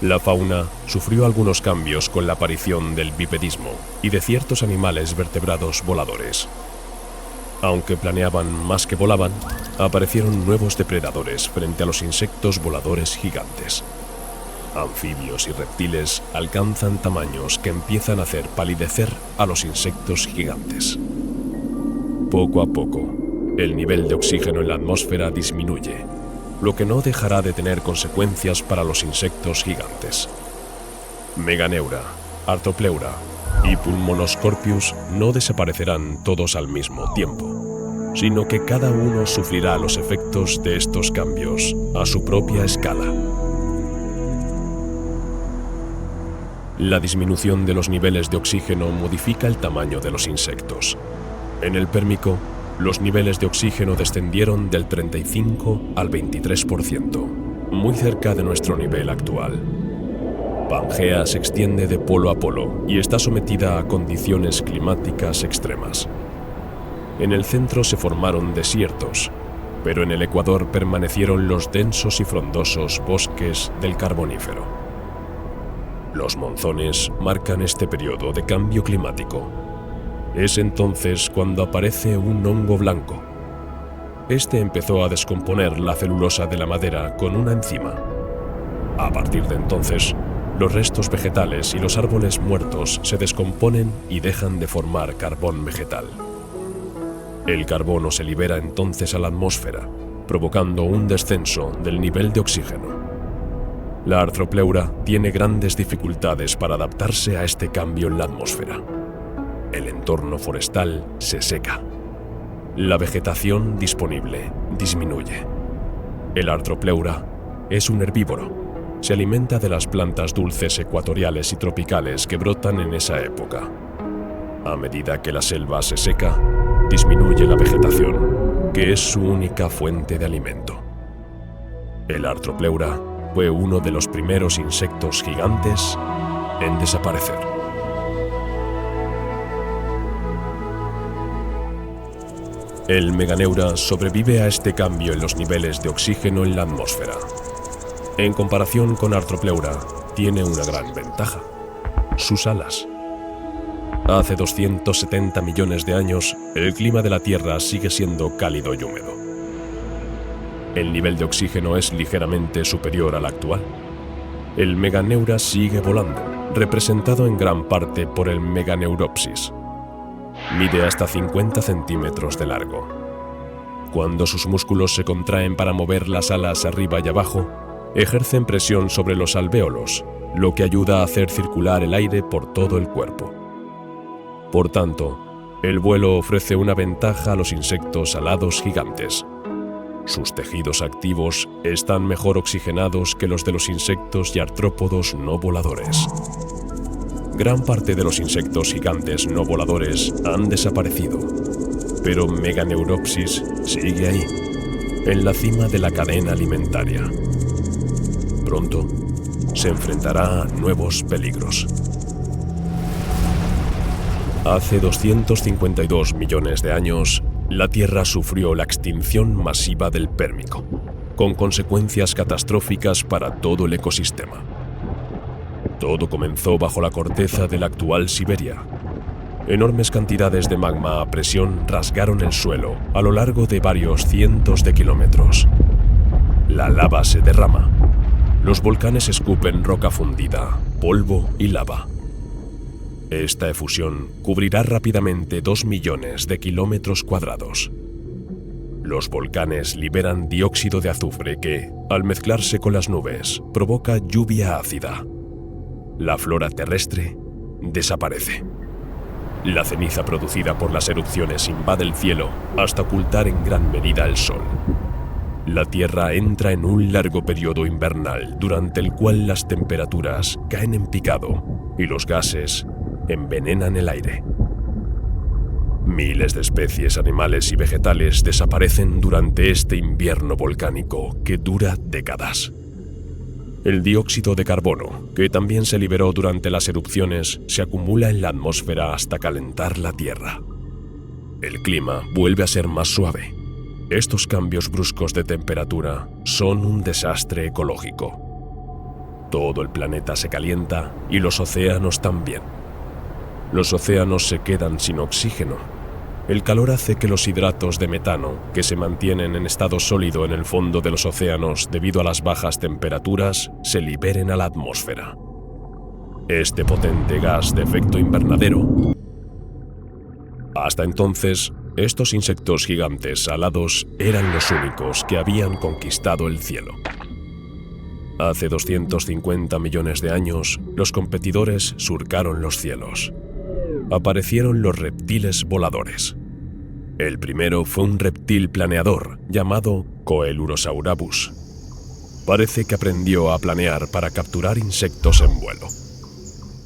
La fauna sufrió algunos cambios con la aparición del bipedismo y de ciertos animales vertebrados voladores. Aunque planeaban más que volaban, aparecieron nuevos depredadores frente a los insectos voladores gigantes. Anfibios y reptiles alcanzan tamaños que empiezan a hacer palidecer a los insectos gigantes. Poco a poco, el nivel de oxígeno en la atmósfera disminuye, lo que no dejará de tener consecuencias para los insectos gigantes. Meganeura, Arthropleura y Pulmonoscorpius no desaparecerán todos al mismo tiempo, sino que cada uno sufrirá los efectos de estos cambios a su propia escala. La disminución de los niveles de oxígeno modifica el tamaño de los insectos. En el Pérmico, los niveles de oxígeno descendieron del 35 al 23%, muy cerca de nuestro nivel actual. Pangea se extiende de polo a polo y está sometida a condiciones climáticas extremas. En el centro se formaron desiertos, pero en el ecuador permanecieron los densos y frondosos bosques del Carbonífero. Los monzones marcan este periodo de cambio climático. Es entonces cuando aparece un hongo blanco. Este empezó a descomponer la celulosa de la madera con una enzima. A partir de entonces, los restos vegetales y los árboles muertos se descomponen y dejan de formar carbón vegetal. El carbono se libera entonces a la atmósfera, provocando un descenso del nivel de oxígeno. La Arthropleura tiene grandes dificultades para adaptarse a este cambio en la atmósfera. El entorno forestal se seca. La vegetación disponible disminuye. El Arthropleura es un herbívoro. Se alimenta de las plantas dulces ecuatoriales y tropicales que brotan en esa época. A medida que la selva se seca, disminuye la vegetación, que es su única fuente de alimento. El Arthropleura fue uno de los primeros insectos gigantes en desaparecer. El Meganeura sobrevive a este cambio en los niveles de oxígeno en la atmósfera. En comparación con Arthropleura, tiene una gran ventaja: sus alas. Hace 270 millones de años, el clima de la Tierra sigue siendo cálido y húmedo. El nivel de oxígeno es ligeramente superior al actual. El Meganeura sigue volando, representado en gran parte por el Meganeuropsis. Mide hasta 50 centímetros de largo. Cuando sus músculos se contraen para mover las alas arriba y abajo, ejercen presión sobre los alvéolos, lo que ayuda a hacer circular el aire por todo el cuerpo. Por tanto, el vuelo ofrece una ventaja a los insectos alados gigantes. Sus tejidos activos están mejor oxigenados que los de los insectos y artrópodos no voladores. Gran parte de los insectos gigantes no voladores han desaparecido, pero Meganeuropsis sigue ahí, en la cima de la cadena alimentaria. Pronto se enfrentará a nuevos peligros. Hace 252 millones de años, la Tierra sufrió la extinción masiva del Pérmico, con consecuencias catastróficas para todo el ecosistema. Todo comenzó bajo la corteza de la actual Siberia. Enormes cantidades de magma a presión rasgaron el suelo a lo largo de varios cientos de kilómetros. La lava se derrama. Los volcanes escupen roca fundida, polvo y lava. Esta efusión cubrirá rápidamente 2 millones de kilómetros cuadrados. Los volcanes liberan dióxido de azufre que, al mezclarse con las nubes, provoca lluvia ácida. La flora terrestre desaparece. La ceniza producida por las erupciones invade el cielo hasta ocultar en gran medida el sol. La Tierra entra en un largo periodo invernal durante el cual las temperaturas caen en picado y los gases envenenan el aire. Miles de especies animales y vegetales desaparecen durante este invierno volcánico que dura décadas. El dióxido de carbono, que también se liberó durante las erupciones, se acumula en la atmósfera hasta calentar la Tierra. El clima vuelve a ser más suave. Estos cambios bruscos de temperatura son un desastre ecológico. Todo el planeta se calienta y los océanos también. Los océanos se quedan sin oxígeno. El calor hace que los hidratos de metano, que se mantienen en estado sólido en el fondo de los océanos debido a las bajas temperaturas, se liberen a la atmósfera. Este potente gas de efecto invernadero. Hasta entonces, estos insectos gigantes alados eran los únicos que habían conquistado el cielo. Hace 250 millones de años, los competidores surcaron los cielos. Aparecieron los reptiles voladores. El primero fue un reptil planeador llamado Coelurosaurus. Parece que aprendió a planear para capturar insectos en vuelo.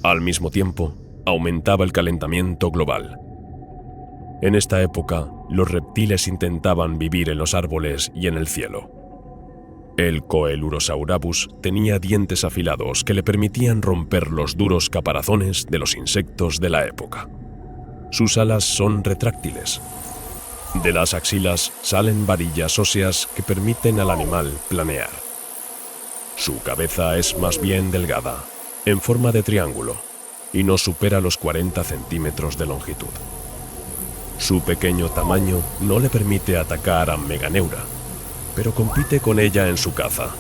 Al mismo tiempo, aumentaba el calentamiento global. En esta época, los reptiles intentaban vivir en los árboles y en el cielo. El Coelurosaurus tenía dientes afilados que le permitían romper los duros caparazones de los insectos de la época. Sus alas son retráctiles. De las axilas salen varillas óseas que permiten al animal planear. Su cabeza es más bien delgada, en forma de triángulo, y no supera los 40 centímetros de longitud. Su pequeño tamaño no le permite atacar a Meganeura, pero compite con ella en su caza,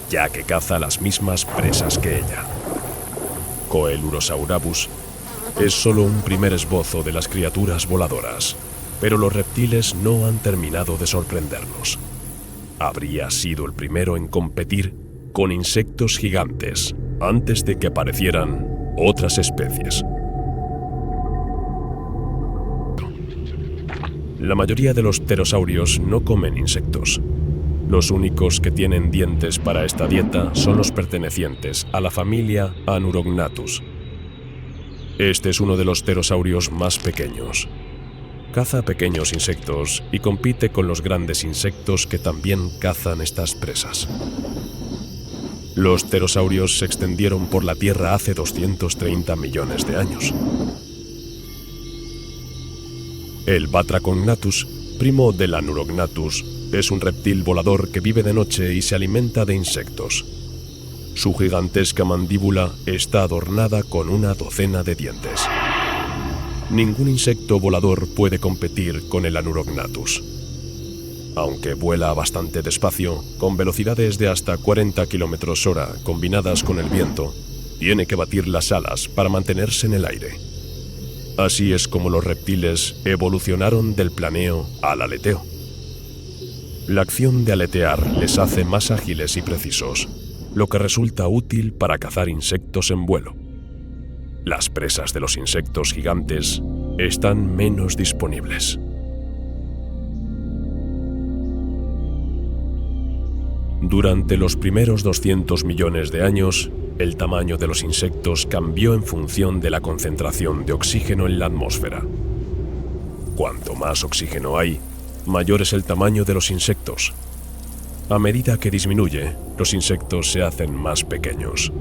ya que caza las mismas presas que ella. Coelurosaurus es solo un primer esbozo de las criaturas voladoras, pero los reptiles no han terminado de sorprendernos. Habría sido el primero en competir con insectos gigantes antes de que aparecieran otras especies. La mayoría de los pterosaurios no comen insectos. Los únicos que tienen dientes para esta dieta son los pertenecientes a la familia Anurognathus. Este es uno de los pterosaurios más pequeños. Caza pequeños insectos y compite con los grandes insectos que también cazan estas presas. Los pterosaurios se extendieron por la Tierra hace 230 millones de años. El Batrachognathus, primo del Anurognathus, es un reptil volador que vive de noche y se alimenta de insectos. Su gigantesca mandíbula está adornada con una docena de dientes. Ningún insecto volador puede competir con el Anurognathus. Aunque vuela bastante despacio, con velocidades de hasta 40 km/h combinadas con el viento, tiene que batir las alas para mantenerse en el aire. Así es como los reptiles evolucionaron del planeo al aleteo. La acción de aletear les hace más ágiles y precisos, lo que resulta útil para cazar insectos en vuelo. Las presas de los insectos gigantes están menos disponibles. Durante los primeros 200 millones de años, el tamaño de los insectos cambió en función de la concentración de oxígeno en la atmósfera. Cuanto más oxígeno hay, mayor es el tamaño de los insectos. A medida que disminuye, los insectos se hacen más pequeños.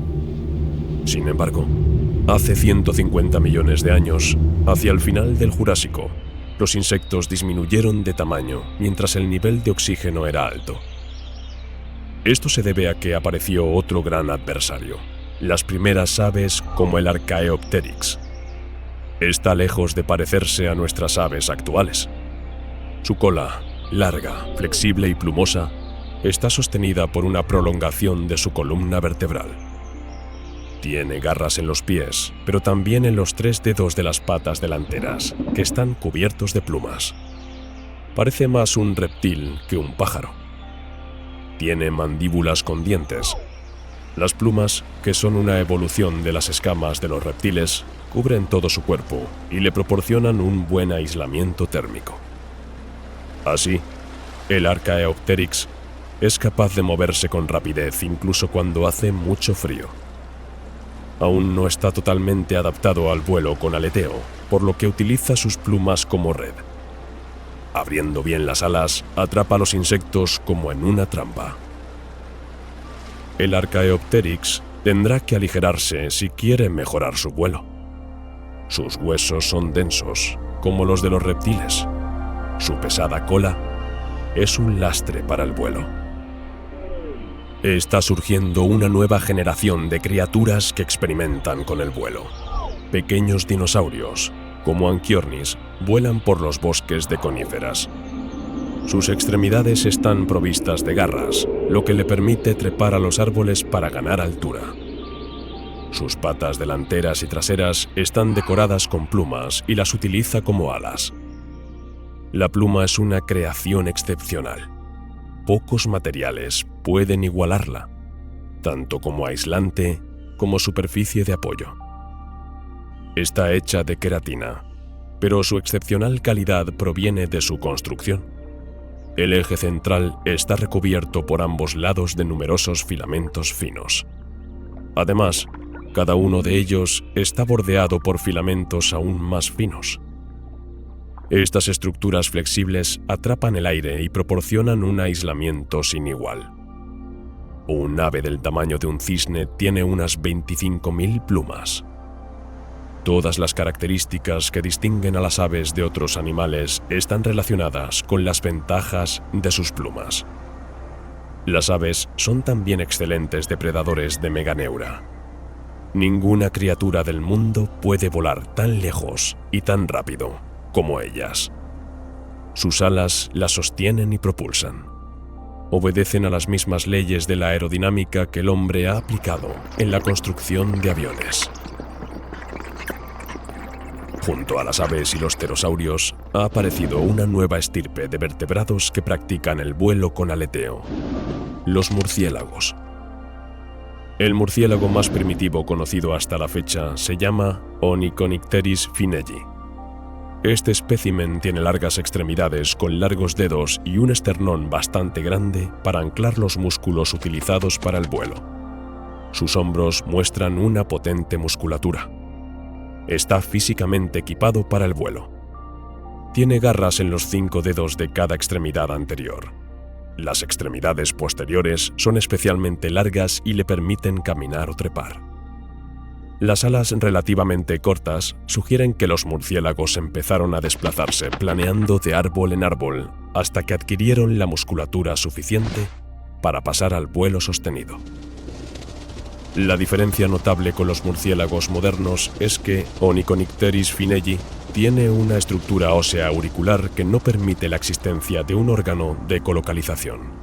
Sin embargo, hace 150 millones de años, hacia el final del Jurásico, los insectos disminuyeron de tamaño mientras el nivel de oxígeno era alto. Esto se debe a que apareció otro gran adversario, las primeras aves como el Archaeopteryx. Está lejos de parecerse a nuestras aves actuales. Su cola, larga, flexible y plumosa, está sostenida por una prolongación de su columna vertebral. Tiene garras en los pies, pero también en los 3 dedos de las patas delanteras, que están cubiertos de plumas. Parece más un reptil que un pájaro. Tiene mandíbulas con dientes. Las plumas, que son una evolución de las escamas de los reptiles, cubren todo su cuerpo y le proporcionan un buen aislamiento térmico. Así, el Archaeopteryx es capaz de moverse con rapidez incluso cuando hace mucho frío. Aún no está totalmente adaptado al vuelo con aleteo, por lo que utiliza sus plumas como red. Abriendo bien las alas, atrapa a los insectos como en una trampa. El Archaeopteryx tendrá que aligerarse si quiere mejorar su vuelo. Sus huesos son densos, como los de los reptiles. Su pesada cola es un lastre para el vuelo. Está surgiendo una nueva generación de criaturas que experimentan con el vuelo. Pequeños dinosaurios, como Anchiornis, vuelan por los bosques de coníferas. Sus extremidades están provistas de garras, lo que le permite trepar a los árboles para ganar altura. Sus patas delanteras y traseras están decoradas con plumas y las utiliza como alas. La pluma es una creación excepcional. Pocos materiales pueden igualarla, tanto como aislante como superficie de apoyo. Está hecha de queratina, pero su excepcional calidad proviene de su construcción. El eje central está recubierto por ambos lados de numerosos filamentos finos. Además, cada uno de ellos está bordeado por filamentos aún más finos. Estas estructuras flexibles atrapan el aire y proporcionan un aislamiento sin igual. Un ave del tamaño de un cisne tiene unas 25.000 plumas. Todas las características que distinguen a las aves de otros animales están relacionadas con las ventajas de sus plumas. Las aves son también excelentes depredadores de Meganeura. Ninguna criatura del mundo puede volar tan lejos y tan rápido como ellas. Sus alas las sostienen y propulsan. Obedecen a las mismas leyes de la aerodinámica que el hombre ha aplicado en la construcción de aviones. Junto a las aves y los pterosaurios, ha aparecido una nueva estirpe de vertebrados que practican el vuelo con aleteo: los murciélagos. El murciélago más primitivo conocido hasta la fecha se llama Onychonycteris fineggi. Este espécimen tiene largas extremidades con largos dedos y un esternón bastante grande para anclar los músculos utilizados para el vuelo. Sus hombros muestran una potente musculatura. Está físicamente equipado para el vuelo. Tiene garras en los 5 dedos de cada extremidad anterior. Las extremidades posteriores son especialmente largas y le permiten caminar o trepar. Las alas relativamente cortas sugieren que los murciélagos empezaron a desplazarse planeando de árbol en árbol hasta que adquirieron la musculatura suficiente para pasar al vuelo sostenido. La diferencia notable con los murciélagos modernos es que Onychonycteris fineggi tiene una estructura ósea auricular que no permite la existencia de un órgano de ecolocalización.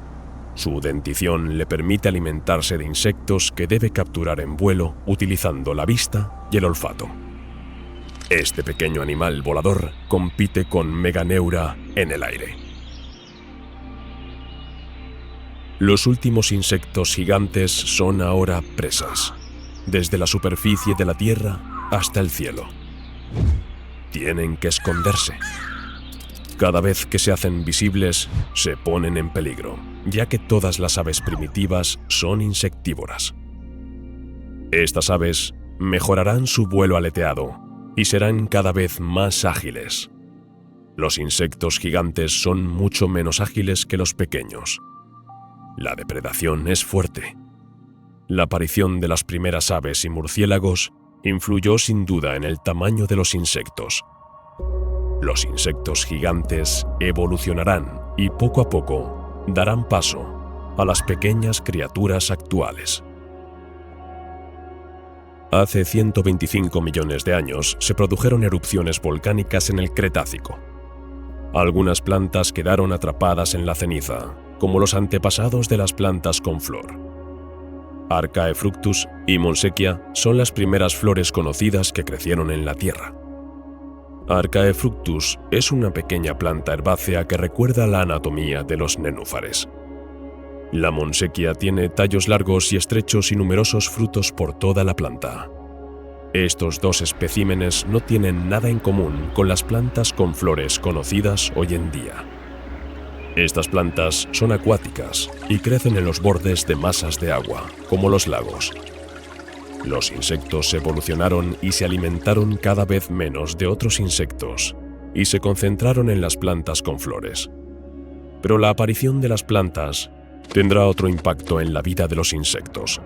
Su dentición le permite alimentarse de insectos que debe capturar en vuelo utilizando la vista y el olfato. Este pequeño animal volador compite con Meganeura en el aire. Los últimos insectos gigantes son ahora presas, desde la superficie de la tierra hasta el cielo. Tienen que esconderse. Cada vez que se hacen visibles, se ponen en peligro, ya que todas las aves primitivas son insectívoras. Estas aves mejorarán su vuelo aleteado y serán cada vez más ágiles. Los insectos gigantes son mucho menos ágiles que los pequeños. La depredación es fuerte. La aparición de las primeras aves y murciélagos influyó sin duda en el tamaño de los insectos. Los insectos gigantes evolucionarán y poco a poco darán paso a las pequeñas criaturas actuales. Hace 125 millones de años se produjeron erupciones volcánicas en el Cretácico. Algunas plantas quedaron atrapadas en la ceniza, como los antepasados de las plantas con flor. Archaefructus y Montsechia son las primeras flores conocidas que crecieron en la Tierra. Archaefructus es una pequeña planta herbácea que recuerda la anatomía de los nenúfares. La Montsechia tiene tallos largos y estrechos y numerosos frutos por toda la planta. Estos dos especímenes no tienen nada en común con las plantas con flores conocidas hoy en día. Estas plantas son acuáticas y crecen en los bordes de masas de agua, como los lagos. Los insectos evolucionaron y se alimentaron cada vez menos de otros insectos y se concentraron en las plantas con flores. Pero la aparición de las plantas tendrá otro impacto en la vida de los insectos.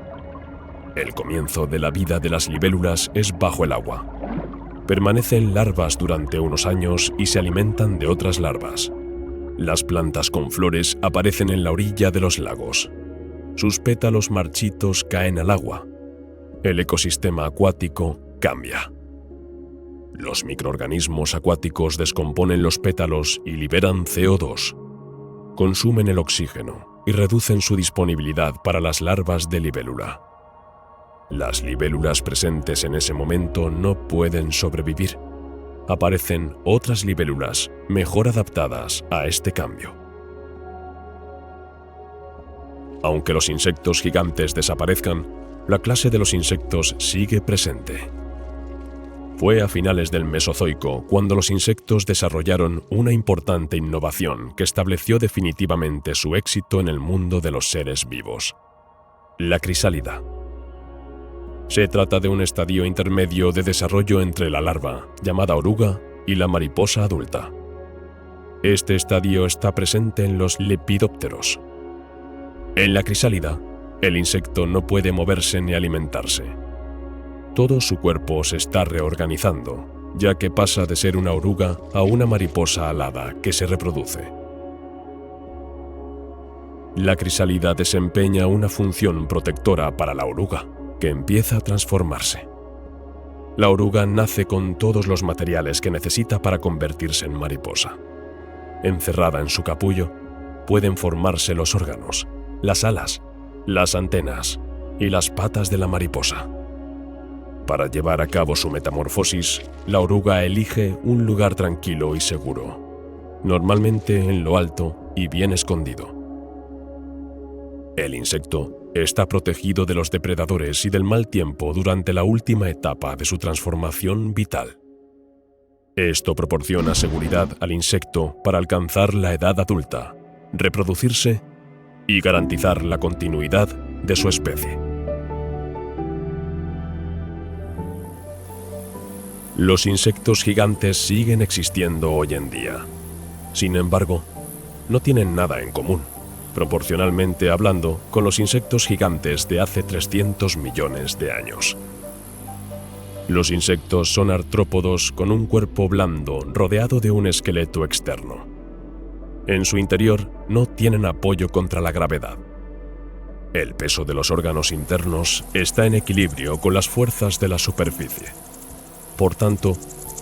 El comienzo de la vida de las libélulas es bajo el agua. Permanecen larvas durante unos años y se alimentan de otras larvas. Las plantas con flores aparecen en la orilla de los lagos. Sus pétalos marchitos caen al agua. El ecosistema acuático cambia. Los microorganismos acuáticos descomponen los pétalos y liberan CO2. Consumen el oxígeno y reducen su disponibilidad para las larvas de libélula. Las libélulas presentes en ese momento no pueden sobrevivir. Aparecen otras libélulas mejor adaptadas a este cambio. Aunque los insectos gigantes desaparezcan, la clase de los insectos sigue presente. Fue a finales del Mesozoico cuando los insectos desarrollaron una importante innovación que estableció definitivamente su éxito en el mundo de los seres vivos: la crisálida. Se trata de un estadio intermedio de desarrollo entre la larva, llamada oruga, y la mariposa adulta. Este estadio está presente en los lepidópteros. En la crisálida, el insecto no puede moverse ni alimentarse. Todo su cuerpo se está reorganizando, ya que pasa de ser una oruga a una mariposa alada que se reproduce. La crisálida desempeña una función protectora para la oruga, que empieza a transformarse. La oruga nace con todos los materiales que necesita para convertirse en mariposa. Encerrada en su capullo, pueden formarse los órganos, las alas, las antenas y las patas de la mariposa. Para llevar a cabo su metamorfosis, la oruga elige un lugar tranquilo y seguro, normalmente en lo alto y bien escondido. El insecto está protegido de los depredadores y del mal tiempo durante la última etapa de su transformación vital. Esto proporciona seguridad al insecto para alcanzar la edad adulta, reproducirse y garantizar la continuidad de su especie. Los insectos gigantes siguen existiendo hoy en día. Sin embargo, no tienen nada en común, proporcionalmente hablando, con los insectos gigantes de hace 300 millones de años. Los insectos son artrópodos con un cuerpo blando rodeado de un esqueleto externo. En su interior no tienen apoyo contra la gravedad. El peso de los órganos internos está en equilibrio con las fuerzas de la superficie. Por tanto,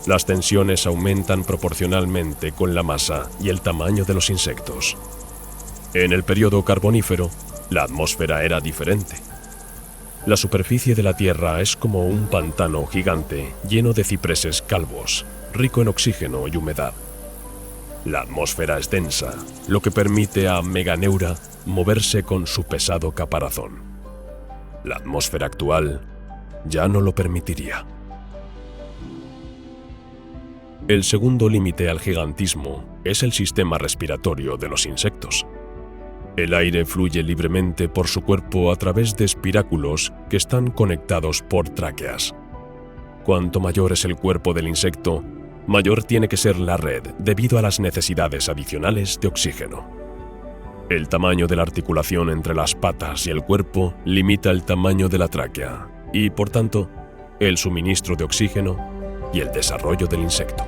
las tensiones aumentan proporcionalmente con la masa y el tamaño de los insectos. En el período carbonífero, la atmósfera era diferente. La superficie de la Tierra es como un pantano gigante lleno de cipreses calvos, rico en oxígeno y humedad. La atmósfera es densa, lo que permite a Meganeura moverse con su pesado caparazón. La atmósfera actual ya no lo permitiría. El segundo límite al gigantismo es el sistema respiratorio de los insectos. El aire fluye libremente por su cuerpo a través de espiráculos que están conectados por tráqueas. Cuanto mayor es el cuerpo del insecto, mayor tiene que ser la red debido a las necesidades adicionales de oxígeno. El tamaño de la articulación entre las patas y el cuerpo limita el tamaño de la tráquea y, por tanto, el suministro de oxígeno y el desarrollo del insecto.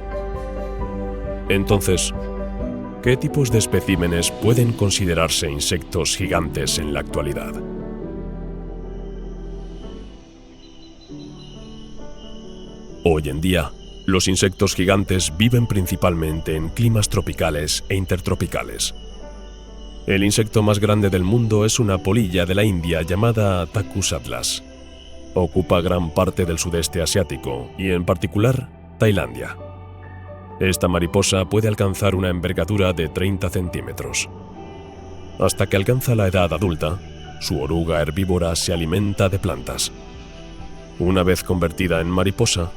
Entonces, ¿qué tipos de especímenes pueden considerarse insectos gigantes en la actualidad? Hoy en día, los insectos gigantes viven principalmente en climas tropicales e intertropicales. El insecto más grande del mundo es una polilla de la India llamada Tachus atlas. Ocupa gran parte del sudeste asiático y, en particular, Tailandia. Esta mariposa puede alcanzar una envergadura de 30 centímetros. Hasta que alcanza la edad adulta, su oruga herbívora se alimenta de plantas. Una vez convertida en mariposa,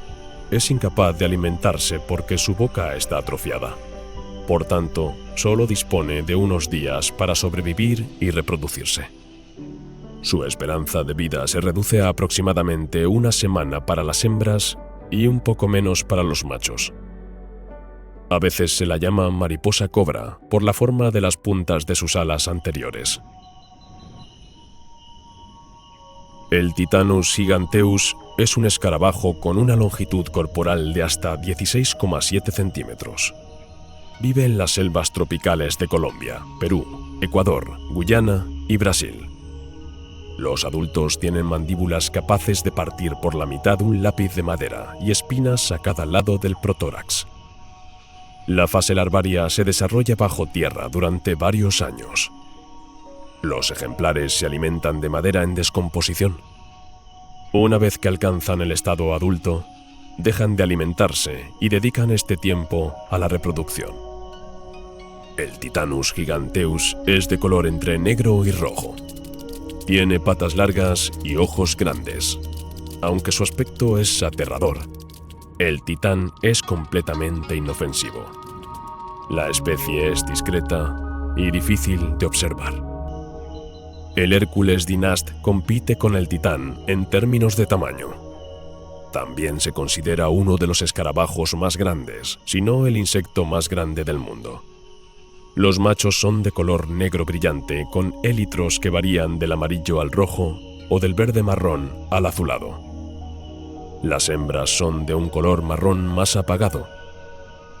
es incapaz de alimentarse porque su boca está atrofiada. Por tanto, solo dispone de unos días para sobrevivir y reproducirse. Su esperanza de vida se reduce a aproximadamente una semana para las hembras y un poco menos para los machos. A veces se la llama mariposa cobra por la forma de las puntas de sus alas anteriores. El Titánus giganteus es un escarabajo con una longitud corporal de hasta 16,7 centímetros. Vive en las selvas tropicales de Colombia, Perú, Ecuador, Guyana y Brasil. Los adultos tienen mandíbulas capaces de partir por la mitad un lápiz de madera y espinas a cada lado del protórax. La fase larvaria se desarrolla bajo tierra durante varios años. Los ejemplares se alimentan de madera en descomposición. Una vez que alcanzan el estado adulto, dejan de alimentarse y dedican este tiempo a la reproducción. El Titánus giganteus es de color entre negro y rojo. Tiene patas largas y ojos grandes. Aunque su aspecto es aterrador, el titán es completamente inofensivo. La especie es discreta y difícil de observar. El Hercules dinast compite con el titán en términos de tamaño. También se considera uno de los escarabajos más grandes, si no el insecto más grande del mundo. Los machos son de color negro brillante con élitros que varían del amarillo al rojo o del verde marrón al azulado. Las hembras son de un color marrón más apagado.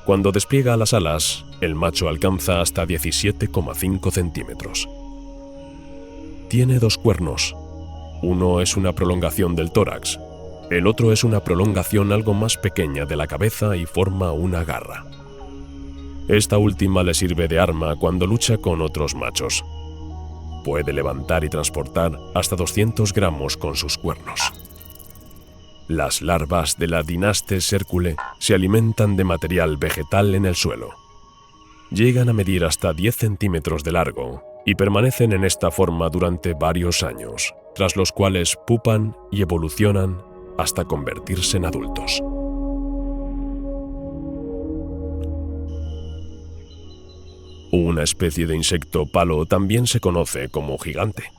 Cuando despliega las alas, el macho alcanza hasta 17,5 centímetros. Tiene dos cuernos. Uno es una prolongación del tórax. El otro es una prolongación algo más pequeña de la cabeza y forma una garra. Esta última le sirve de arma cuando lucha con otros machos. Puede levantar y transportar hasta 200 gramos con sus cuernos. Las larvas de la Dynastes hercule se alimentan de material vegetal en el suelo. Llegan a medir hasta 10 centímetros de largo y permanecen en esta forma durante varios años, tras los cuales pupan y evolucionan hasta convertirse en adultos. Una especie de insecto palo también se conoce como gigante.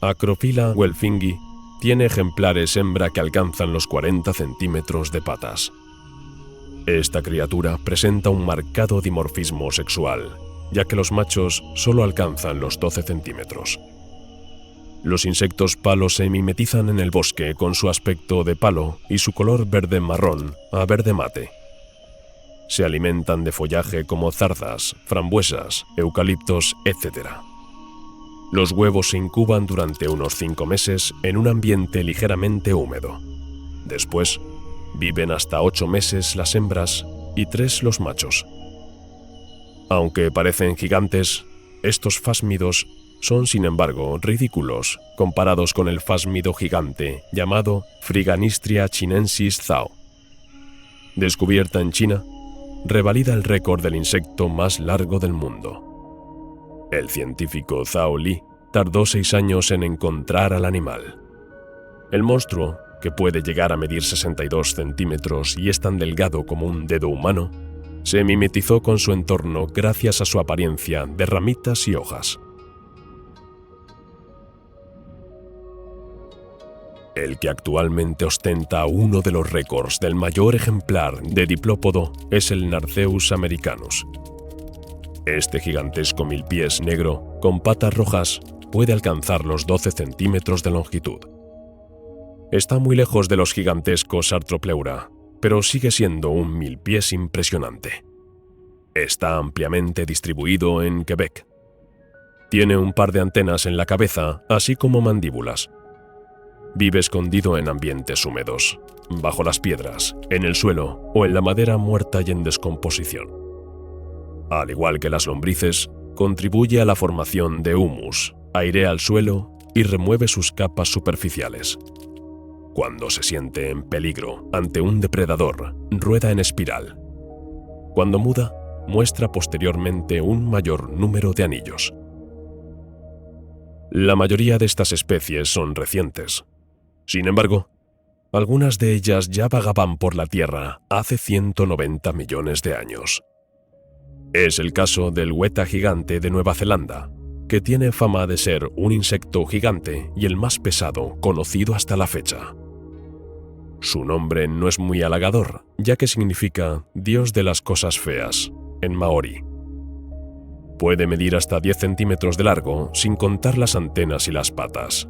Acrophila welfingi tiene ejemplares hembra que alcanzan los 40 centímetros de patas. Esta criatura presenta un marcado dimorfismo sexual, ya que los machos solo alcanzan los 12 centímetros. Los insectos palo se mimetizan en el bosque con su aspecto de palo y su color verde-marrón a verde mate. Se alimentan de follaje como zarzas, frambuesas, eucaliptos, etc. Los huevos se incuban durante unos 5 meses en un ambiente ligeramente húmedo. Después, viven hasta 8 meses las hembras y 3 los machos. Aunque parecen gigantes, estos fásmidos son sin embargo ridículos comparados con el fásmido gigante llamado Phryganistria chinensis Zhao. Descubierta en China, revalida el récord del insecto más largo del mundo. El científico Zhao Li tardó 6 años en encontrar al animal. El monstruo, que puede llegar a medir 62 centímetros y es tan delgado como un dedo humano, se mimetizó con su entorno gracias a su apariencia de ramitas y hojas. El que actualmente ostenta uno de los récords del mayor ejemplar de diplópodo es el Narceus americanus. Este gigantesco milpiés negro, con patas rojas, puede alcanzar los 12 centímetros de longitud. Está muy lejos de los gigantescos Arthropleura, pero sigue siendo un milpiés impresionante. Está ampliamente distribuido en Quebec. Tiene un par de antenas en la cabeza, así como mandíbulas. Vive escondido en ambientes húmedos, bajo las piedras, en el suelo o en la madera muerta y en descomposición. Al igual que las lombrices, contribuye a la formación de humus, airea el suelo y remueve sus capas superficiales. Cuando se siente en peligro ante un depredador, rueda en espiral. Cuando muda, muestra posteriormente un mayor número de anillos. La mayoría de estas especies son recientes. Sin embargo, algunas de ellas ya vagaban por la Tierra hace 190 millones de años. Es el caso del weta gigante de Nueva Zelanda, que tiene fama de ser un insecto gigante y el más pesado conocido hasta la fecha. Su nombre no es muy halagador, ya que significa Dios de las cosas feas, en maorí. Puede medir hasta 10 centímetros de largo, sin contar las antenas y las patas.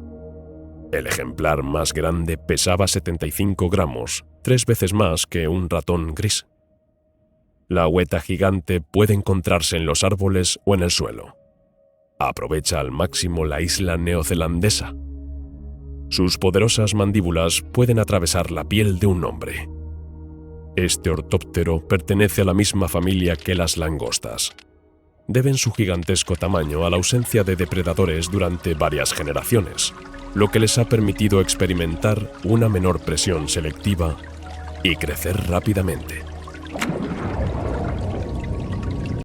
El ejemplar más grande pesaba 75 gramos, 3 veces más que un ratón gris. La weta gigante puede encontrarse en los árboles o en el suelo. Aprovecha al máximo la isla neozelandesa. Sus poderosas mandíbulas pueden atravesar la piel de un hombre. Este ortóptero pertenece a la misma familia que las langostas. Deben su gigantesco tamaño a la ausencia de depredadores durante varias generaciones, lo que les ha permitido experimentar una menor presión selectiva y crecer rápidamente.